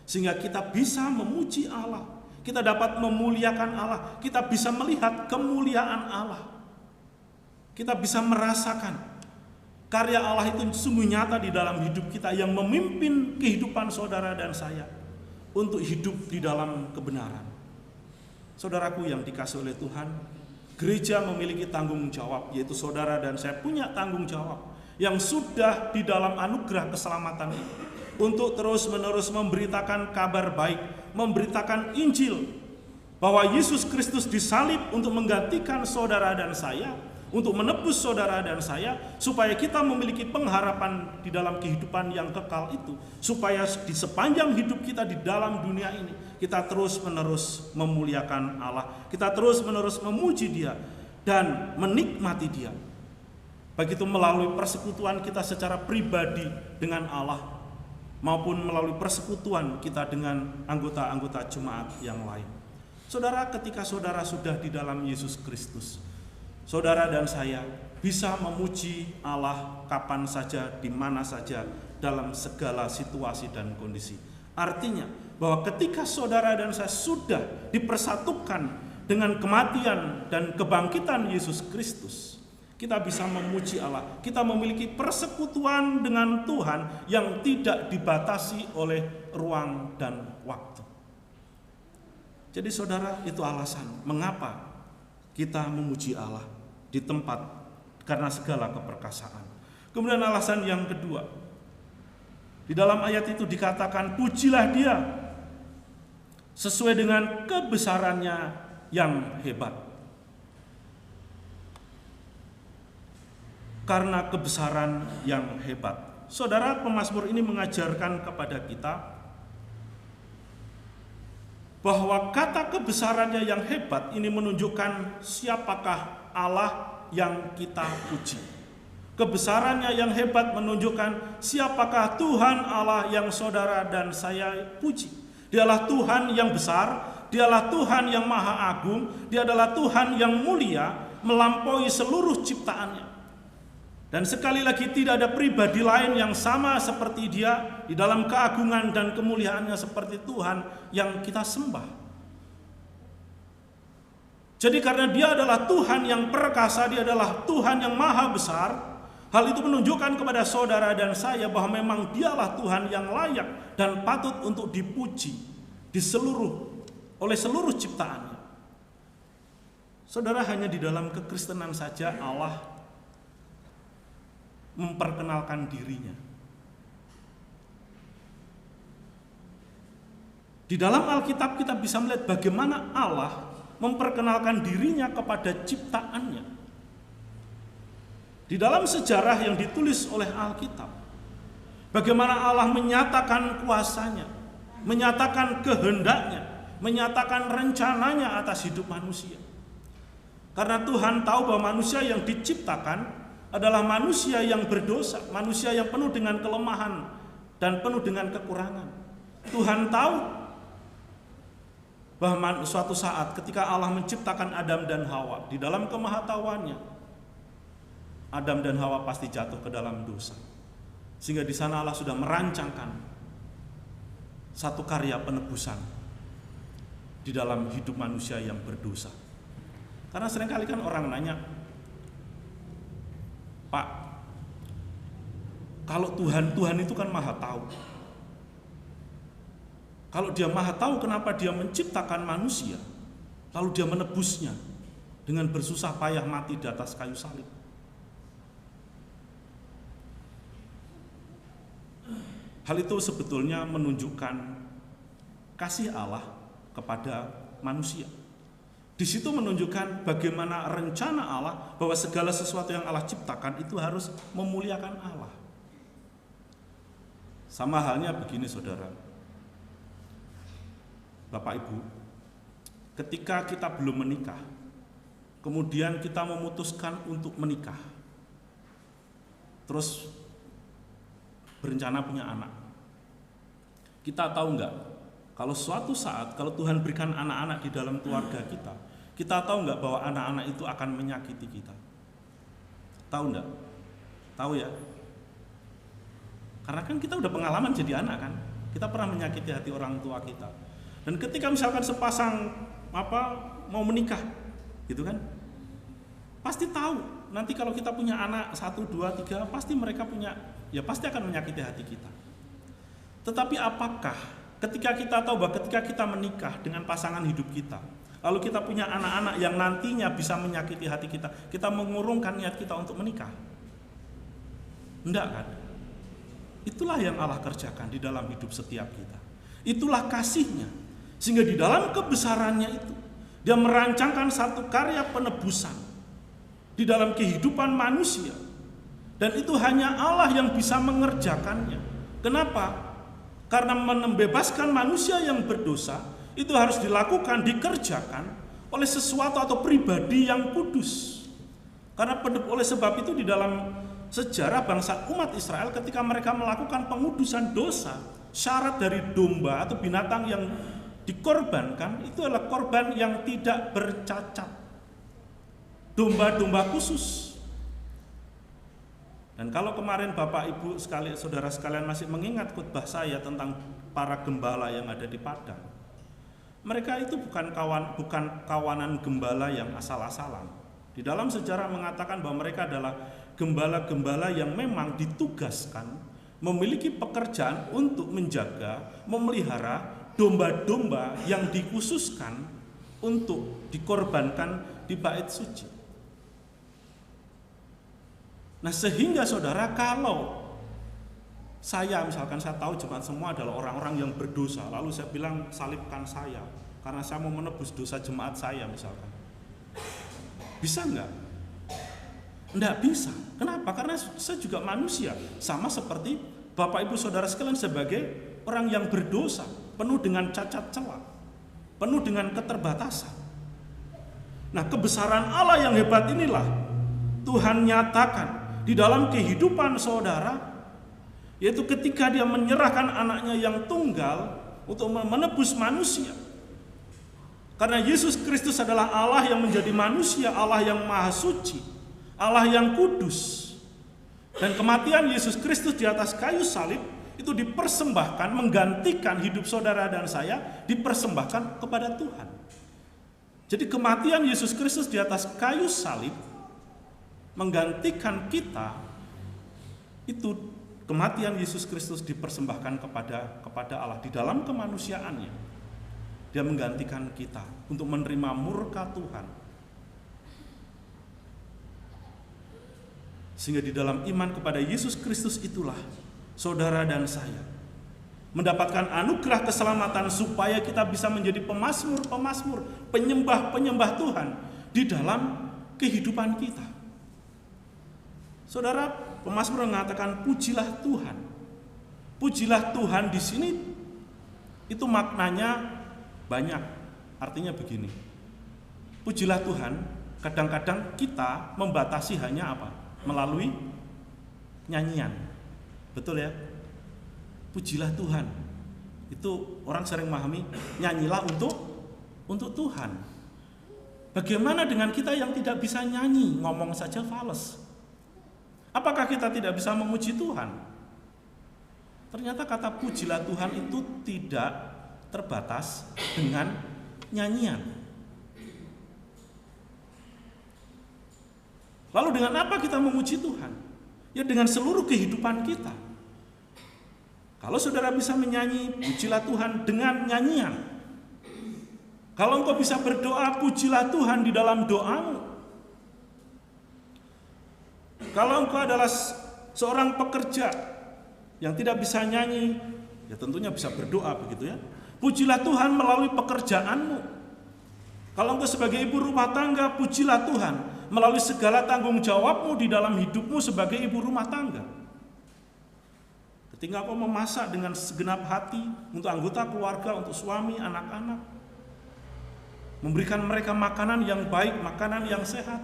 Sehingga kita bisa memuji Allah, kita dapat memuliakan Allah, kita bisa melihat kemuliaan Allah, kita bisa merasakan karya Allah itu sungguh nyata di dalam hidup kita, yang memimpin kehidupan saudara dan saya untuk hidup di dalam kebenaran. Saudaraku yang dikasihi oleh Tuhan, gereja memiliki tanggung jawab, yaitu saudara dan saya punya tanggung jawab yang sudah di dalam anugerah keselamatan itu, untuk terus-menerus memberitakan kabar baik, memberitakan Injil, bahwa Yesus Kristus disalib untuk menggantikan saudara dan saya, untuk menebus saudara dan saya, supaya kita memiliki pengharapan di dalam kehidupan yang kekal itu, supaya di sepanjang hidup kita di dalam dunia ini, kita terus-menerus memuliakan Allah, kita terus-menerus memuji Dia dan menikmati Dia. Baik itu melalui persekutuan kita secara pribadi dengan Allah, maupun melalui persekutuan kita dengan anggota-anggota jemaat yang lain. Saudara, ketika saudara sudah di dalam Yesus Kristus, saudara dan saya bisa memuji Allah kapan saja, di mana saja, dalam segala situasi dan kondisi. Artinya bahwa ketika saudara dan saya sudah dipersatukan dengan kematian dan kebangkitan Yesus Kristus, kita bisa memuji Allah. Kita memiliki persekutuan dengan Tuhan yang tidak dibatasi oleh ruang dan waktu. Jadi saudara, itu alasan mengapa kita memuji Allah di tempat, karena segala keperkasaan. Kemudian alasan yang kedua, di dalam ayat itu dikatakan, pujilah Dia sesuai dengan kebesarannya yang hebat. Karena kebesaran yang hebat. Saudara, pemazmur ini mengajarkan kepada kita bahwa kata kebesarannya yang hebat ini menunjukkan siapakah Allah yang kita puji. Kebesarannya yang hebat menunjukkan siapakah Tuhan Allah yang saudara dan saya puji. Dialah Tuhan yang besar, Dialah Tuhan yang maha agung, Dia adalah Tuhan yang mulia, melampaui seluruh ciptaannya. Dan sekali lagi tidak ada pribadi lain yang sama seperti Dia di dalam keagungan dan kemuliaannya seperti Tuhan yang kita sembah. Jadi karena Dia adalah Tuhan yang perkasa, Dia adalah Tuhan yang maha besar, hal itu menunjukkan kepada saudara dan saya bahwa memang Dialah Tuhan yang layak dan patut untuk dipuji oleh seluruh ciptaannya. Saudara, hanya di dalam kekristenan saja Allah memperkenalkan dirinya. Di dalam Alkitab kita bisa melihat bagaimana Allah memperkenalkan dirinya kepada ciptaannya. Di dalam sejarah yang ditulis oleh Alkitab, bagaimana Allah menyatakan kuasanya, menyatakan kehendaknya, menyatakan rencananya atas hidup manusia. Karena Tuhan tahu bahwa manusia yang diciptakan adalah manusia yang berdosa, manusia yang penuh dengan kelemahan dan penuh dengan kekurangan. Tuhan tahu bahwa suatu saat ketika Allah menciptakan Adam dan Hawa, di dalam kemahatauannya, Adam dan Hawa pasti jatuh ke dalam dosa. Sehingga di sana Allah sudah merancangkan satu karya penebusan di dalam hidup manusia yang berdosa. Karena seringkali kan orang nanya, Pak, kalau Tuhan itu kan maha tahu. Kalau Dia maha tahu, kenapa Dia menciptakan manusia, lalu Dia menebusnya dengan bersusah payah mati di atas kayu salib? Hal itu sebetulnya menunjukkan kasih Allah kepada manusia. Di situ menunjukkan bagaimana rencana Allah bahwa segala sesuatu yang Allah ciptakan itu harus memuliakan Allah. Sama halnya begini, saudara. Bapak Ibu, ketika kita belum menikah, kemudian kita memutuskan untuk menikah, terus berencana punya anak, kita tahu enggak, kalau suatu saat, kalau Tuhan berikan anak-anak di dalam keluarga kita tahu enggak bahwa anak-anak itu akan menyakiti kita? Tahu enggak? Tahu ya? Karena kan kita udah pengalaman jadi anak kan, kita pernah menyakiti hati orang tua kita. Dan ketika misalkan sepasang mau menikah, gitu kan, pasti tahu nanti kalau kita punya anak 1, 2, 3, pasti mereka pasti akan menyakiti hati kita. Tetapi apakah ketika kita tahu bahwa ketika kita menikah dengan pasangan hidup kita, lalu kita punya anak-anak yang nantinya bisa menyakiti hati kita mengurungkan niat kita untuk menikah? Enggak kan? Itulah yang Allah kerjakan di dalam hidup setiap kita. Itulah kasih-Nya. Sehingga di dalam kebesarannya itu, Dia merancangkan satu karya penebusan di dalam kehidupan manusia. Dan itu hanya Allah yang bisa mengerjakannya. Kenapa? Karena membebaskan manusia yang berdosa, itu harus dilakukan, dikerjakan oleh sesuatu atau pribadi yang kudus. Karena oleh sebab itu di dalam sejarah bangsa umat Israel ketika mereka melakukan pengudusan dosa, syarat dari domba atau binatang yang dikorbankan itu adalah korban yang tidak bercacat, domba-domba khusus. Dan kalau kemarin Bapak Ibu saudara sekalian masih mengingat khotbah saya tentang para gembala yang ada di Padang, mereka itu bukan kawanan gembala yang asal-asalan. Di dalam sejarah mengatakan bahwa mereka adalah gembala-gembala yang memang ditugaskan, memiliki pekerjaan untuk menjaga, memelihara domba-domba yang dikhususkan untuk dikorbankan di bait suci. Nah, sehingga saudara, kalau saya tahu jemaat semua adalah orang-orang yang berdosa, lalu saya bilang salibkan saya karena saya mau menebus dosa jemaat saya misalkan, bisa enggak? Enggak bisa. Kenapa? Karena saya juga manusia, sama seperti Bapak Ibu Saudara sekalian sebagai orang yang berdosa, penuh dengan cacat celah, penuh dengan keterbatasan. Nah, kebesaran Allah yang hebat inilah Tuhan nyatakan di dalam kehidupan saudara, yaitu ketika Dia menyerahkan anaknya yang tunggal untuk menebus manusia. Karena Yesus Kristus adalah Allah yang menjadi manusia, Allah yang maha suci, Allah yang kudus. Dan kematian Yesus Kristus di atas kayu salib itu dipersembahkan, menggantikan hidup saudara dan saya, dipersembahkan kepada Tuhan. Jadi kematian Yesus Kristus di atas kayu salib menggantikan kita, itu kematian Yesus Kristus dipersembahkan kepada Allah di dalam kemanusiaannya. Dia menggantikan kita untuk menerima murka Tuhan. Sehingga di dalam iman kepada Yesus Kristus itulah saudara dan saya mendapatkan anugerah keselamatan supaya kita bisa menjadi pemazmur-pemazmur, penyembah-penyembah Tuhan di dalam kehidupan kita. Saudara, pemazmur mengatakan pujilah Tuhan. Pujilah Tuhan di sini itu maknanya banyak. Artinya begini. Pujilah Tuhan, kadang-kadang kita membatasi hanya apa? Melalui nyanyian. Betul ya? Pujilah Tuhan. Itu orang sering memahami nyanyilah untuk Tuhan. Bagaimana dengan kita yang tidak bisa nyanyi, ngomong saja fales? Apakah kita tidak bisa memuji Tuhan? Ternyata kata pujilah Tuhan itu tidak terbatas dengan nyanyian. Lalu dengan apa kita memuji Tuhan? Ya dengan seluruh kehidupan kita. Kalau saudara bisa menyanyi, pujilah Tuhan dengan nyanyian. Kalau engkau bisa berdoa, pujilah Tuhan di dalam doamu. Kalau engkau adalah seorang pekerja yang tidak bisa nyanyi, ya tentunya bisa berdoa begitu ya. Pujilah Tuhan melalui pekerjaanmu. Kalau engkau sebagai ibu rumah tangga, pujilah Tuhan melalui segala tanggung jawabmu di dalam hidupmu sebagai ibu rumah tangga. Ketika engkau memasak dengan segenap hati untuk anggota keluarga, untuk suami, anak-anak, memberikan mereka makanan yang baik, makanan yang sehat,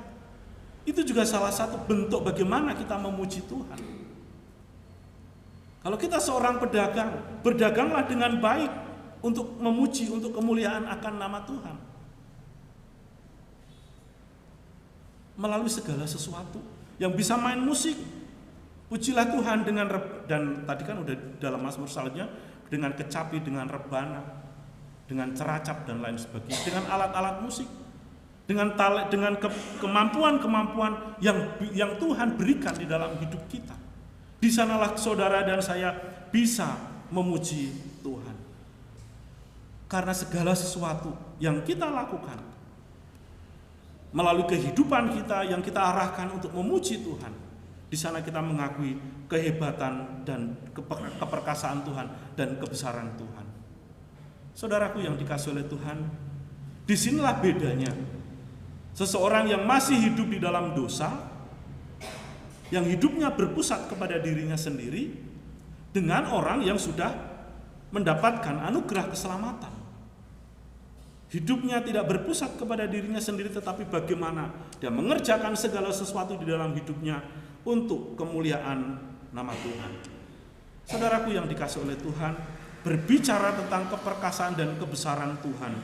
itu juga salah satu bentuk bagaimana kita memuji Tuhan. Kalau kita seorang pedagang, berdaganglah dengan baik untuk memuji, untuk kemuliaan akan nama Tuhan. Melalui segala sesuatu. Yang bisa main musik, pujilah Tuhan dengan dan tadi kan udah dalam Mazmur selanjutnya, dengan kecapi, dengan rebana, dengan ceracap dan lain sebagainya, dengan alat-alat musik, dengan kemampuan-kemampuan yang Tuhan berikan di dalam hidup kita. Di sanalah saudara dan saya bisa memuji Tuhan. Karena segala sesuatu yang kita lakukan melalui kehidupan kita yang kita arahkan untuk memuji Tuhan, di sana kita mengakui kehebatan dan keperkasaan Tuhan dan kebesaran Tuhan. Saudaraku yang dikasihi oleh Tuhan, disinilah bedanya seseorang yang masih hidup di dalam dosa, yang hidupnya berpusat kepada dirinya sendiri, dengan orang yang sudah mendapatkan anugerah keselamatan. Hidupnya tidak berpusat kepada dirinya sendiri, tetapi bagaimana dia mengerjakan segala sesuatu di dalam hidupnya untuk kemuliaan nama Tuhan. Saudaraku yang dikasihi oleh Tuhan, berbicara tentang keperkasaan dan kebesaran Tuhan,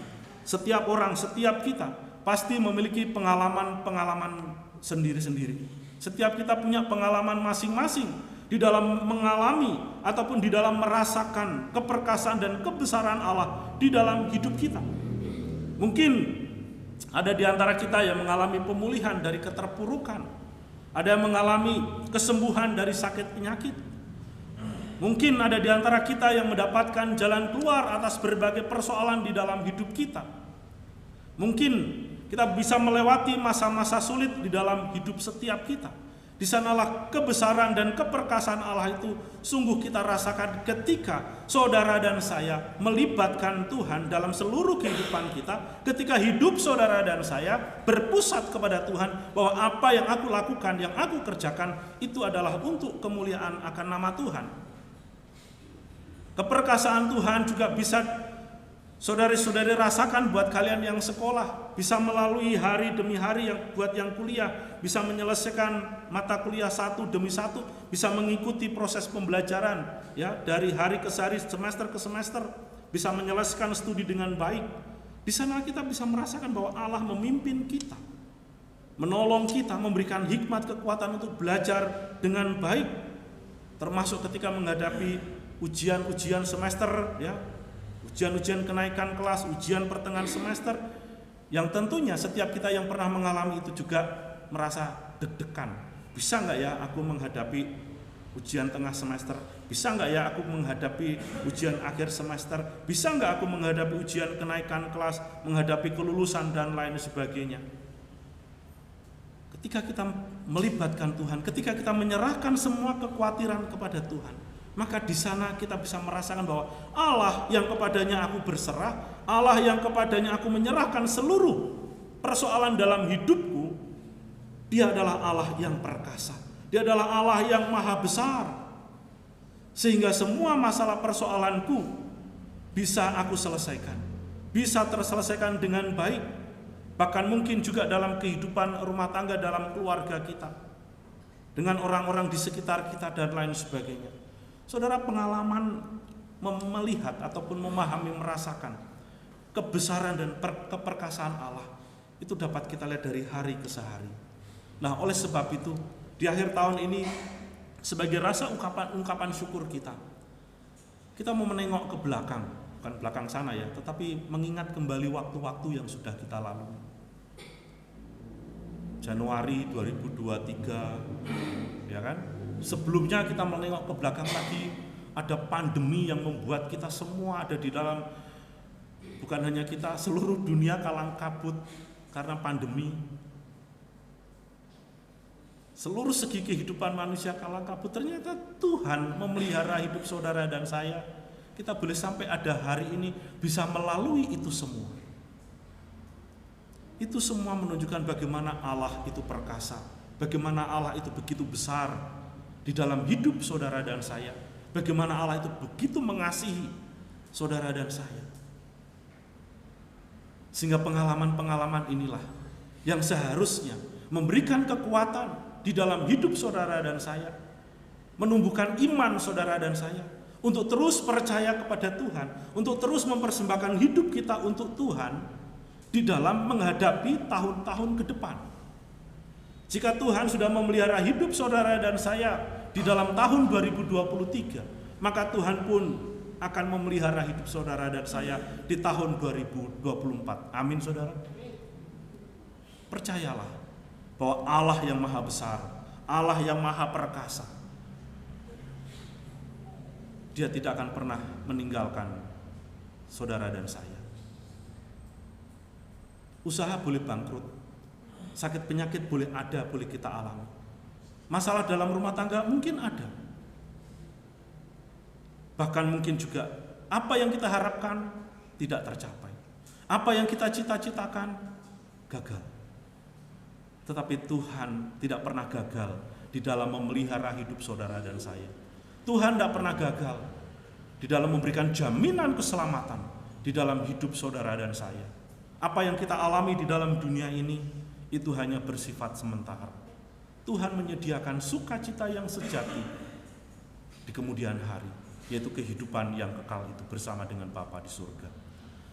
setiap orang, setiap kita pasti memiliki pengalaman-pengalaman sendiri-sendiri. Setiap kita punya pengalaman masing-masing di dalam mengalami ataupun di dalam merasakan keperkasaan dan kebesaran Allah di dalam hidup kita. Mungkin ada di antara kita yang mengalami pemulihan dari keterpurukan, ada yang mengalami kesembuhan dari sakit penyakit. Mungkin ada di antara kita yang mendapatkan jalan keluar atas berbagai persoalan di dalam hidup kita. Mungkin kita bisa melewati masa-masa sulit di dalam hidup setiap kita. Di sanalah kebesaran dan keperkasaan Allah itu sungguh kita rasakan ketika saudara dan saya melibatkan Tuhan dalam seluruh kehidupan kita. Ketika hidup saudara dan saya berpusat kepada Tuhan, bahwa apa yang aku lakukan, yang aku kerjakan itu adalah untuk kemuliaan akan nama Tuhan. Keperkasaan Tuhan juga bisa saudari-saudari rasakan buat kalian yang sekolah, bisa melalui hari demi hari, yang buat yang kuliah, bisa menyelesaikan mata kuliah satu demi satu, bisa mengikuti proses pembelajaran ya dari hari ke hari, semester ke semester, bisa menyelesaikan studi dengan baik. Di sana kita bisa merasakan bahwa Allah memimpin kita, menolong kita, memberikan hikmat, kekuatan untuk belajar dengan baik, termasuk ketika menghadapi ujian-ujian semester, ya, ujian-ujian kenaikan kelas, ujian pertengahan semester, yang tentunya setiap kita yang pernah mengalami itu juga merasa deg-degan. Bisa nggak ya aku menghadapi ujian tengah semester? Bisa nggak ya aku menghadapi ujian akhir semester? Bisa nggak aku menghadapi ujian kenaikan kelas, menghadapi kelulusan dan lain sebagainya? Ketika kita melibatkan Tuhan, ketika kita menyerahkan semua kekhawatiran kepada Tuhan, maka di sana kita bisa merasakan bahwa Allah yang kepadanya aku berserah, Allah yang kepadanya aku menyerahkan seluruh persoalan dalam hidupku, Dia adalah Allah yang perkasa. Dia adalah Allah yang maha besar. Sehingga semua masalah persoalanku bisa aku selesaikan, bisa terselesaikan dengan baik. Bahkan mungkin juga dalam kehidupan rumah tangga, dalam keluarga kita, dengan orang-orang di sekitar kita dan lain sebagainya. Saudara, pengalaman melihat ataupun memahami, merasakan kebesaran dan keperkasaan Allah itu dapat kita lihat dari hari ke hari. Nah, oleh sebab itu di akhir tahun ini sebagai rasa ungkapan syukur kita mau menengok ke belakang, bukan belakang sana ya, tetapi mengingat kembali waktu-waktu yang sudah kita lalui. Januari 2023, ya kan? Sebelumnya kita menengok ke belakang lagi, ada pandemi yang membuat kita semua ada di dalam, bukan hanya kita, seluruh dunia kalang kabut karena pandemi. Seluruh segi kehidupan manusia kalang kabut. Ternyata Tuhan memelihara hidup saudara dan saya. Kita boleh sampai ada hari ini bisa melalui itu semua. Itu semua menunjukkan bagaimana Allah itu perkasa, bagaimana Allah itu begitu besar di dalam hidup saudara dan saya, bagaimana Allah itu begitu mengasihi saudara dan saya. Sehingga pengalaman-pengalaman inilah yang seharusnya memberikan kekuatan di dalam hidup saudara dan saya, menumbuhkan iman saudara dan saya untuk terus percaya kepada Tuhan, untuk terus mempersembahkan hidup kita untuk Tuhan di dalam menghadapi tahun-tahun ke depan. Jika Tuhan sudah memelihara hidup saudara dan saya di dalam tahun 2023, maka Tuhan pun akan memelihara hidup saudara dan saya di tahun 2024. Amin, saudara. Percayalah bahwa Allah yang maha besar, Allah yang maha perkasa, Dia tidak akan pernah meninggalkan saudara dan saya. Usaha boleh bangkrut, sakit penyakit boleh ada, boleh kita alami. Masalah dalam rumah tangga mungkin ada. Bahkan mungkin juga apa yang kita harapkan tidak tercapai. Apa yang kita cita-citakan gagal. Tetapi Tuhan tidak pernah gagal di dalam memelihara hidup saudara dan saya. Tuhan tidak pernah gagal di dalam memberikan jaminan keselamatan di dalam hidup saudara dan saya. Apa yang kita alami di dalam dunia ini itu hanya bersifat sementara. Tuhan menyediakan sukacita yang sejati di kemudian hari, yaitu kehidupan yang kekal itu bersama dengan Bapa di surga.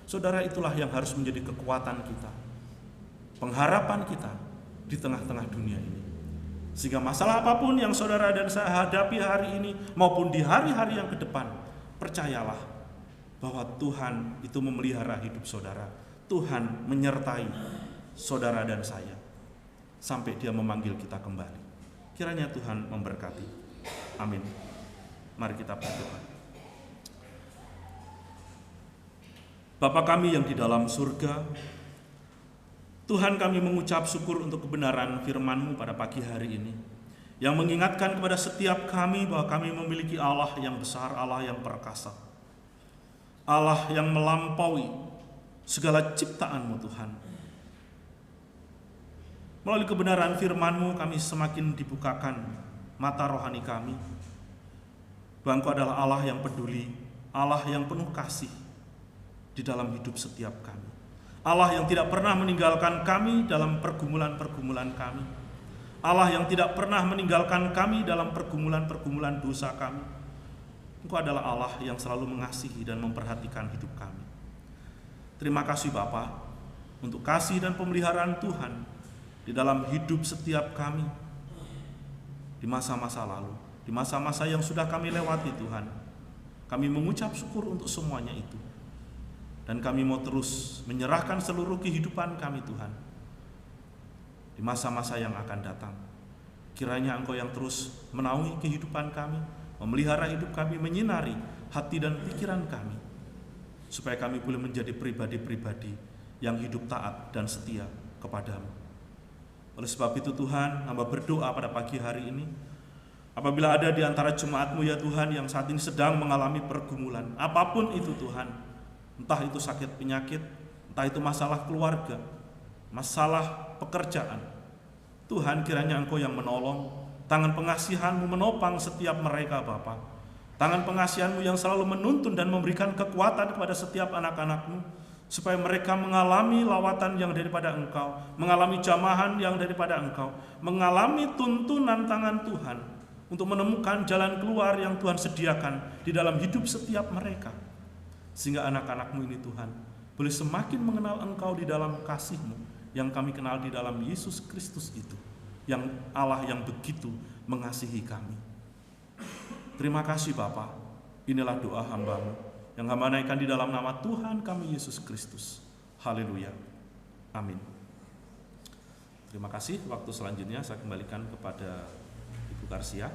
Saudara, itulah yang harus menjadi kekuatan kita, pengharapan kita di tengah-tengah dunia ini. Sehingga masalah apapun yang saudara dan saya hadapi hari ini maupun di hari-hari yang ke depan, percayalah bahwa Tuhan itu memelihara hidup saudara. Tuhan menyertai saudara dan saya sampai Dia memanggil kita kembali. Kiranya Tuhan memberkati. Amin. Mari kita berdoa. Bapa kami yang di dalam surga, Tuhan, kami mengucap syukur untuk kebenaran firman-Mu pada pagi hari ini, yang mengingatkan kepada setiap kami bahwa kami memiliki Allah yang besar, Allah yang perkasa, Allah yang melampaui segala ciptaan-Mu Tuhan. Melalui kebenaran firman-Mu kami semakin dibukakan mata rohani kami, bahwa Engkau adalah Allah yang peduli, Allah yang penuh kasih di dalam hidup setiap kami, Allah yang tidak pernah meninggalkan kami dalam pergumulan-pergumulan kami, Allah yang tidak pernah meninggalkan kami dalam pergumulan-pergumulan dosa kami, Engkau adalah Allah yang selalu mengasihi dan memperhatikan hidup kami. Terima kasih Bapa untuk kasih dan pemeliharaan Tuhan di dalam hidup setiap kami di masa-masa lalu, di masa-masa yang sudah kami lewati Tuhan. Kami mengucap syukur untuk semuanya itu. Dan kami mau terus menyerahkan seluruh kehidupan kami Tuhan di masa-masa yang akan datang. Kiranya Engkau yang terus menaungi kehidupan kami, memelihara hidup kami, menyinari hati dan pikiran kami, supaya kami boleh menjadi pribadi-pribadi yang hidup taat dan setia kepadamu. Oleh sebab itu Tuhan, hamba berdoa pada pagi hari ini, apabila ada di antara jemaat-Mu ya Tuhan yang saat ini sedang mengalami pergumulan, apapun itu Tuhan, entah itu sakit penyakit, entah itu masalah keluarga, masalah pekerjaan, Tuhan kiranya Engkau yang menolong, tangan pengasihan-Mu menopang setiap mereka Bapa. Tangan pengasihan-Mu yang selalu menuntun dan memberikan kekuatan kepada setiap anak-anak-Mu, supaya mereka mengalami lawatan yang daripada Engkau, mengalami jamahan yang daripada Engkau, mengalami tuntunan tangan Tuhan untuk menemukan jalan keluar yang Tuhan sediakan di dalam hidup setiap mereka. Sehingga anak-anak-Mu ini Tuhan boleh semakin mengenal Engkau di dalam kasih-Mu yang kami kenal di dalam Yesus Kristus itu, yang Allah yang begitu mengasihi kami. Terima kasih Bapa. Inilah doa hamba-Mu yang hamba naikkan di dalam nama Tuhan kami Yesus Kristus. Haleluya. Amin. Terima kasih. Waktu selanjutnya saya kembalikan kepada Ibu Karsia.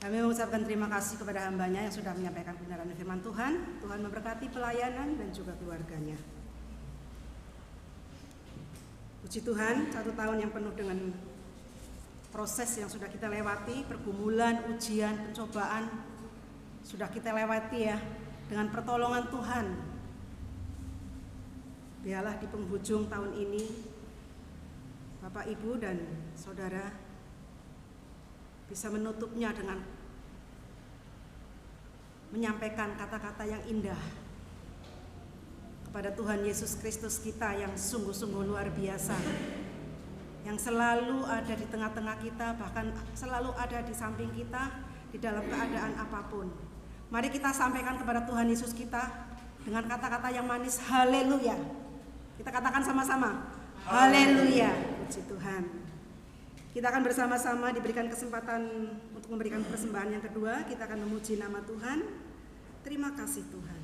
Kami mengucapkan terima kasih kepada hambanya yang sudah menyampaikan kebenaran firman Tuhan. Tuhan memberkati pelayanan dan juga keluarganya. Puji Tuhan, 1 tahun yang penuh dengan proses yang sudah kita lewati, pergumulan, ujian, pencobaan, sudah kita lewati ya, dengan pertolongan Tuhan. Biarlah di penghujung tahun ini, Bapak, Ibu, dan Saudara bisa menutupnya dengan menyampaikan kata-kata yang indah kepada Tuhan Yesus Kristus kita yang sungguh-sungguh luar biasa, yang selalu ada di tengah-tengah kita, bahkan selalu ada di samping kita di dalam keadaan apapun. Mari kita sampaikan kepada Tuhan Yesus kita dengan kata-kata yang manis, haleluya. Kita katakan sama-sama, haleluya. Puji Tuhan. Kita akan bersama-sama diberikan kesempatan untuk memberikan persembahan yang kedua. Kita akan memuji nama Tuhan. Terima kasih Tuhan.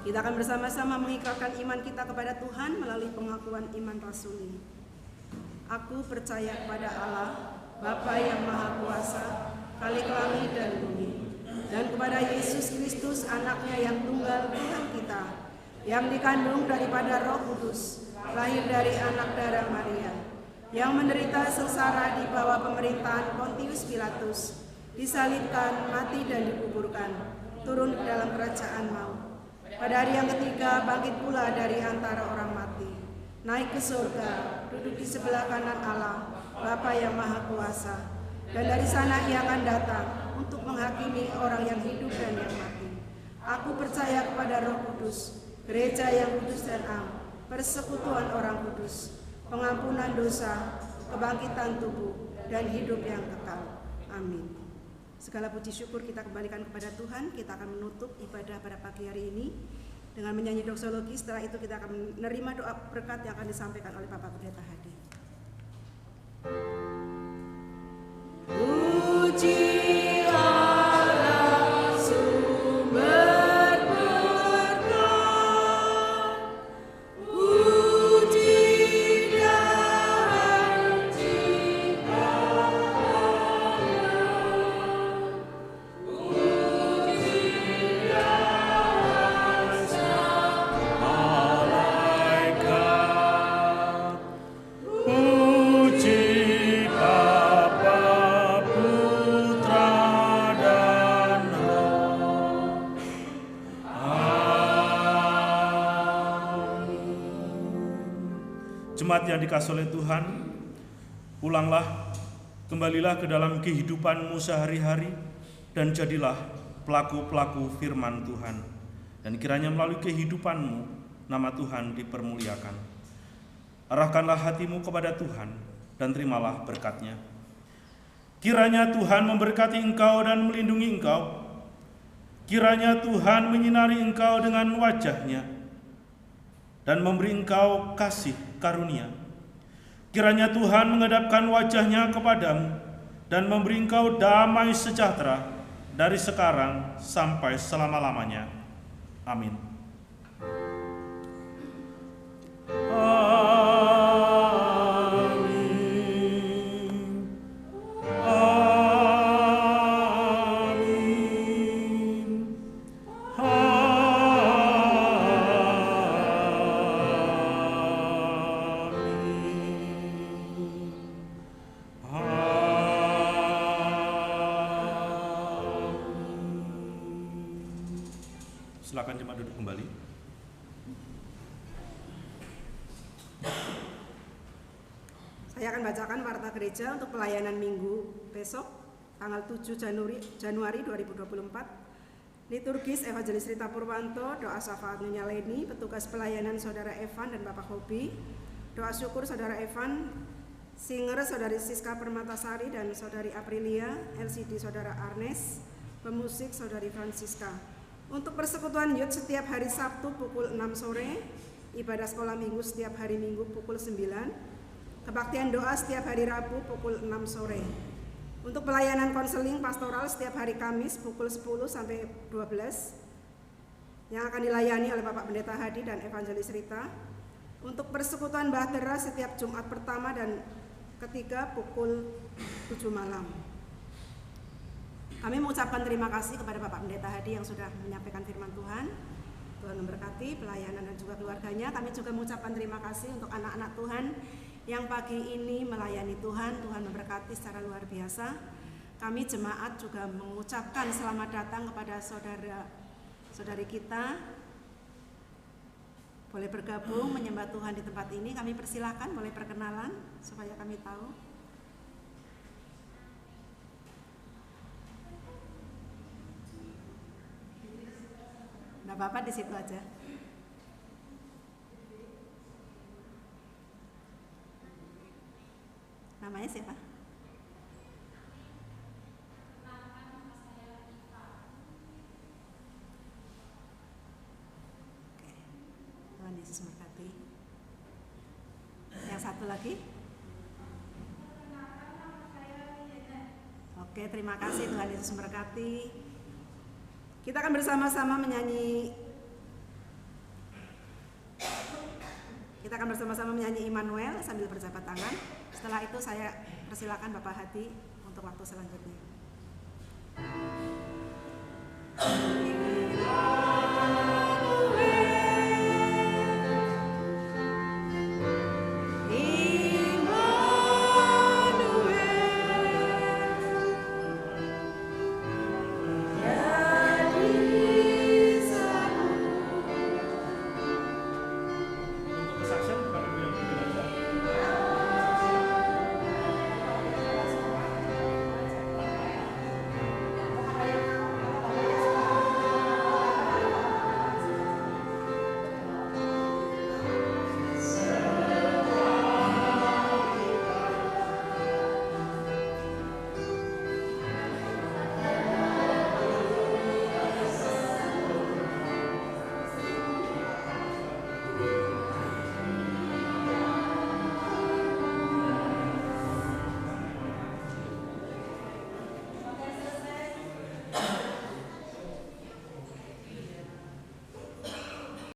Kita akan bersama-sama mengikrarkan iman kita kepada Tuhan melalui pengakuan iman rasuli. Aku percaya kepada Allah, Bapa yang Maha Kuasa, Khalik langit dan bumi, dan kepada Yesus Kristus, anaknya yang tunggal Tuhan kita, yang dikandung daripada Roh Kudus, lahir dari anak darah Maria, yang menderita sengsara di bawah pemerintahan Pontius Pilatus, disalibkan, mati dan dikuburkan, turun ke dalam kerajaan maut. Pada hari yang ketiga bangkit pula dari antara orang mati, naik ke surga, duduk di sebelah kanan Allah, Bapa yang Maha Kuasa. Dan dari sana ia akan datang untuk menghakimi orang yang hidup dan yang mati. Aku percaya kepada Roh Kudus, gereja yang kudus dan am, persekutuan orang kudus, pengampunan dosa, kebangkitan tubuh, dan hidup yang kekal. Amin. Segala puji syukur kita kembalikan kepada Tuhan. Kita akan menutup ibadah pada pagi hari ini dengan menyanyi doksologi. Setelah itu kita akan menerima doa berkat yang akan disampaikan oleh Bapak Pendeta Hadi. Puji Allah sumber berkat, puji dan ciptaan, puji dan malaikat, puji Jemaat yang dikasihi oleh Tuhan, pulanglah, kembalilah ke dalam kehidupanmu sehari-hari, dan jadilah pelaku-pelaku firman Tuhan. Dan kiranya melalui kehidupanmu, nama Tuhan dipermuliakan. Arahkanlah hatimu kepada Tuhan, dan terimalah berkat-Nya. Kiranya Tuhan memberkati engkau dan melindungi engkau. Kiranya Tuhan menyinari engkau dengan wajah-Nya, dan memberi engkau kasih karunia. Kiranya Tuhan menghadapkan wajah-Nya kepadamu dan memberi engkau damai sejahtera dari sekarang sampai selama-lamanya. Amin. Silakan jemaat duduk kembali. Saya akan bacakan warta gereja untuk pelayanan minggu besok, tanggal 7 Januari 2024. Liturgis Evangelis Rita Purwanto, doa syafaat Nyonya Leni, petugas pelayanan Saudara Evan dan Bapak Hobi, doa syukur Saudara Evan, singer Saudari Siska Permatasari dan Saudari Aprilia, LCD Saudara Arnes, pemusik Saudari Francisca. Untuk persekutuan youth setiap hari Sabtu pukul 6 sore, ibadah sekolah minggu setiap hari Minggu pukul 9, kebaktian doa setiap hari Rabu pukul 6 sore. Untuk pelayanan konseling pastoral setiap hari Kamis pukul 10 sampai 12 yang akan dilayani oleh Bapak Pendeta Hadi dan Evangelis Rita. Untuk persekutuan Bahtera setiap Jumat pertama dan ketiga pukul 7 malam. Kami mengucapkan terima kasih kepada Bapak Pendeta Hadi yang sudah menyampaikan firman Tuhan. Tuhan memberkati pelayanan dan juga keluarganya. Kami juga mengucapkan terima kasih untuk anak-anak Tuhan yang pagi ini melayani Tuhan. Tuhan memberkati secara luar biasa. Kami jemaat juga mengucapkan selamat datang kepada saudara-saudari kita. Boleh bergabung menyembah Tuhan di tempat ini. Kami persilakan, boleh perkenalan supaya kami tahu. Nggak apa-apa, di situ aja. Namanya siapa? Oke, Tuhan Yesus memberkati. Yang satu lagi? Oke, terima kasih, Tuhan Yesus memberkati. Kita akan bersama-sama menyanyi. Kita akan bersama-sama menyanyi Immanuel sambil berjabat tangan. Setelah itu saya persilakan Bapak Hadi untuk waktu selanjutnya.